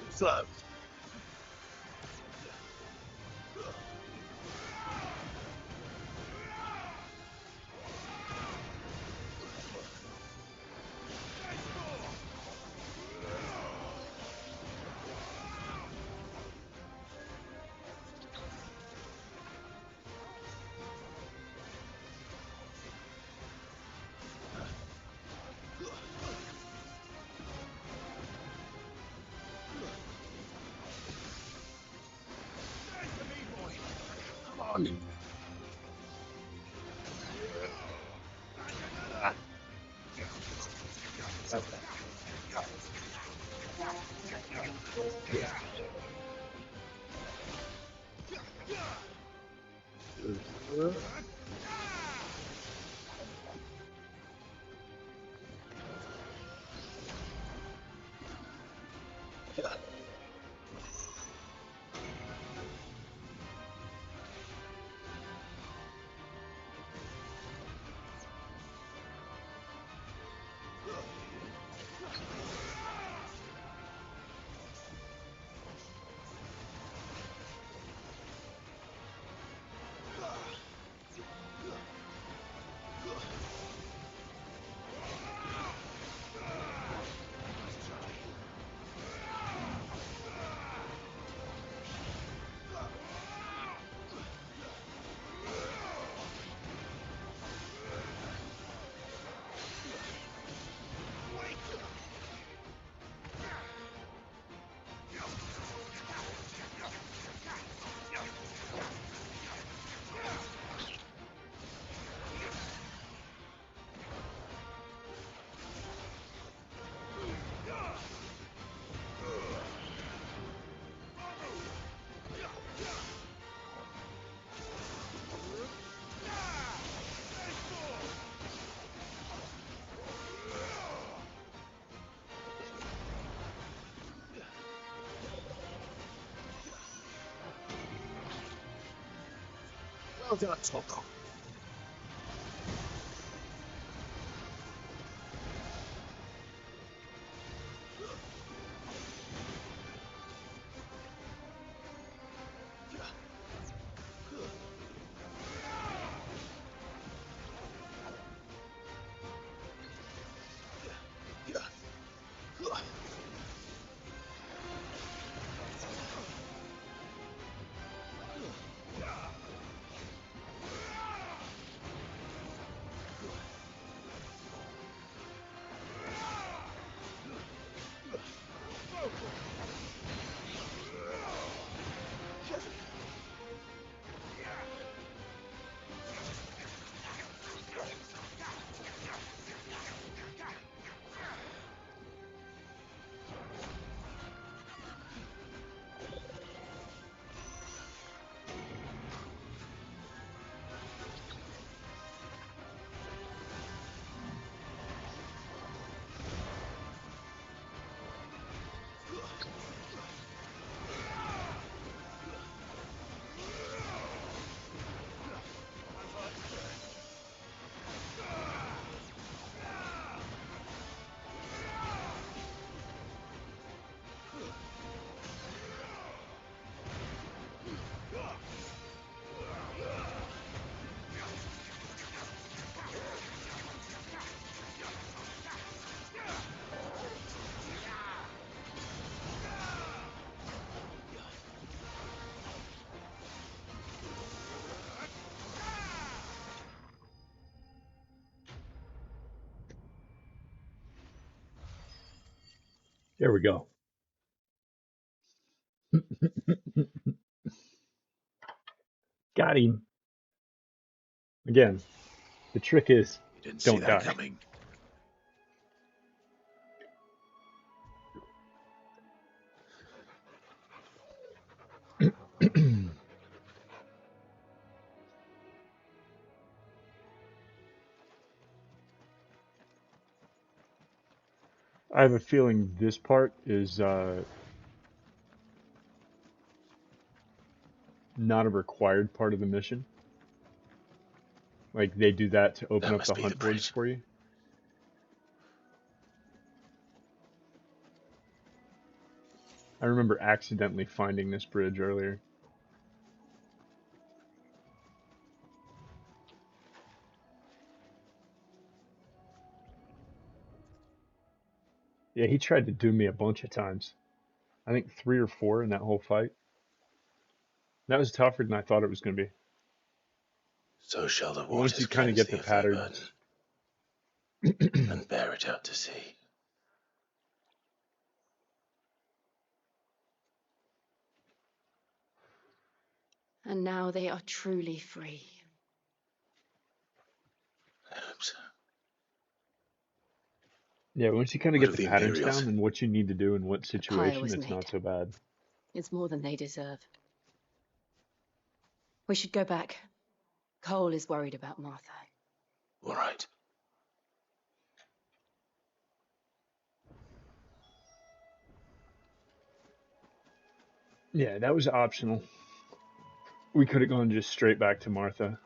Slow. Come on. Well done, Hugo. There we go. Got him. Again, the trick is You didn't see don't that die. coming. I have a feeling this part is not a required part of the mission. Like, they do that to open up the hunt boards for you. I remember accidentally finding this bridge earlier. Yeah, he tried to do me a bunch of times. I think 3 or 4 in that whole fight. That was tougher than I thought it was going to be. So shall the But once you waters kind of cleanse get thee the of thy patterns, burden, and bear it out to sea. And now they are truly free. I hope so. yeah, once you kind of What get of the the patterns Imperials? down and what you need to do in what Pyre situation, was it's made. not so bad. It's more than they deserve. We should go back. Cole is worried about Martha. All right. Yeah, that was optional. We could have gone just straight back to Martha.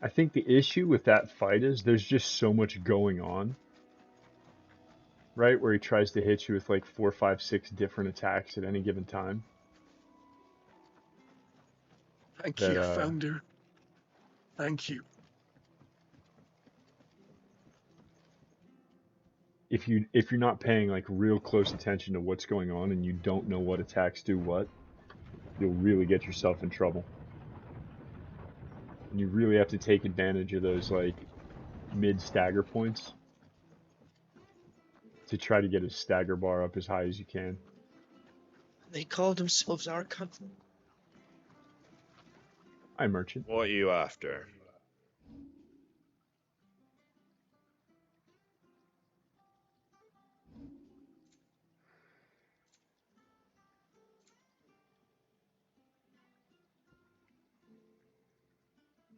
I think the issue with that fight is there's just so much going on. Right? Where he tries to hit you with like 4, 5, 6 different attacks at any given time. Thank That, you, Founder. Thank you. if you're not paying like real close attention to what's going on and you don't know what attacks do what, you'll really get yourself in trouble. And you really have to take advantage of those like mid stagger points to try to get his stagger bar up as high as you can. They called themselves Archon. Hi, merchant. What are you after?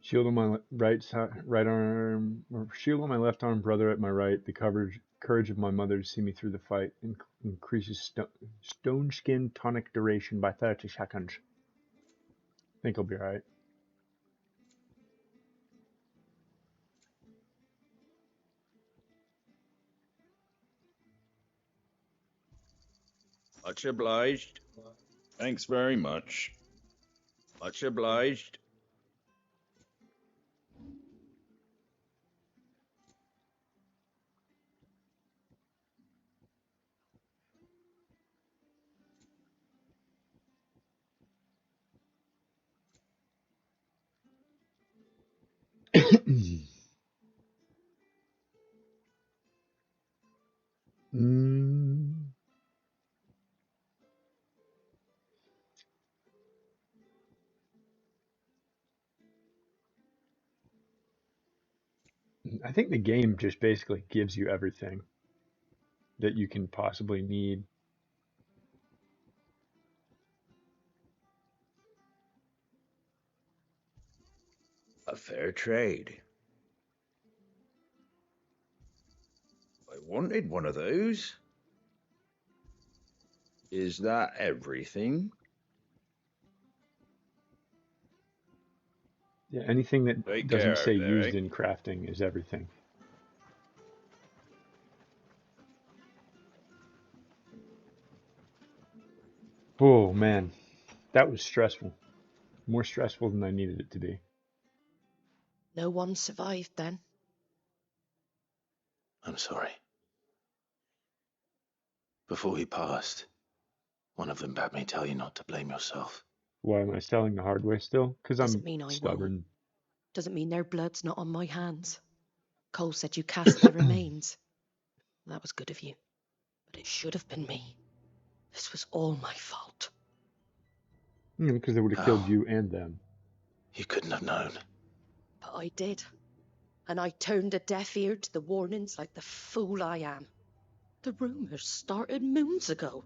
Shield on my right arm, or shield on my left arm, brother at my right. The courage of my mother to see me through the fight increases stone skin tonic duration by 30 seconds. I think I'll be alright. Much obliged. Thanks very much. Much obliged. I think the game just basically gives you everything that you can possibly need. A fair trade. I wanted one of those. Is that everything? Yeah, anything that Take doesn't care say out there, used eh? in crafting is everything. Oh man, that was stressful. More stressful than I needed it to be. No one survived then. I'm sorry. Before he passed, one of them bade me tell you not to blame yourself. Why am I selling the hard way still? Because Doesn't I'm mean I won't. stubborn. Doesn't mean their blood's not on my hands. Cole said you cast their remains. That was good of you. But it should have been me. This was all my fault. Because they would have killed you and them. You couldn't have known. But I did. And I turned a deaf ear to the warnings like the fool I am. The rumours started moons ago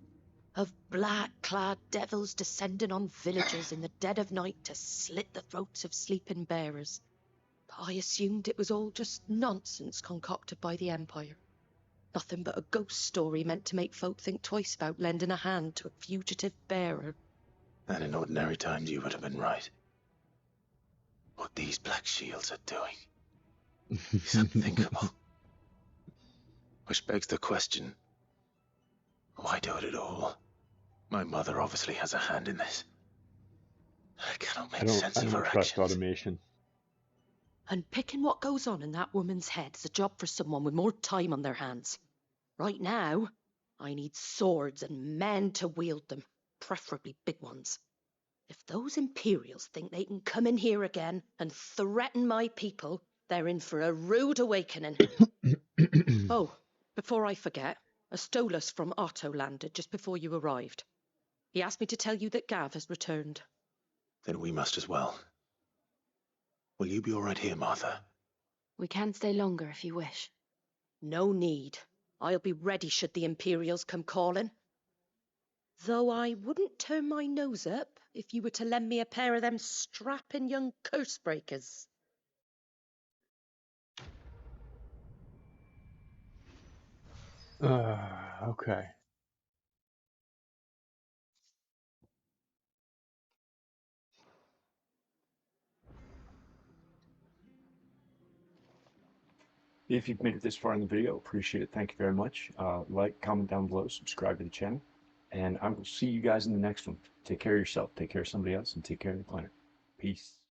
of black-clad devils descending on villages in the dead of night to slit the throats of sleeping bearers. But I assumed it was all just nonsense concocted by the Empire. Nothing but a ghost story meant to make folk think twice about lending a hand to a fugitive bearer. And in ordinary times you would have been right. What these Black Shields are doing is unthinkable. Which begs the question, why do it at all? My mother obviously has a hand in this. I cannot make sense of her trust actions. automation. And picking what goes on in that woman's head is a job for someone with more time on their hands. Right now, I need swords and men to wield them, preferably big ones. If those Imperials think they can come in here again and threaten my people, they're in for a rude awakening. Oh, before I forget, a Stolas from Otto landed just before you arrived. He asked me to tell you that Gav has returned. Then we must as well. Will you be all right here, Martha? We can stay longer if you wish. No need. I'll be ready should the Imperials come calling. Though I wouldn't turn my nose up if you were to lend me a pair of them strapping young curse breakers. Okay. If you've made it this far in the video, appreciate it. Thank you very much. Like, comment down below, subscribe to the channel, and I will see you guys in the next one. Take care of yourself, take care of somebody else, and take care of the planet. Peace.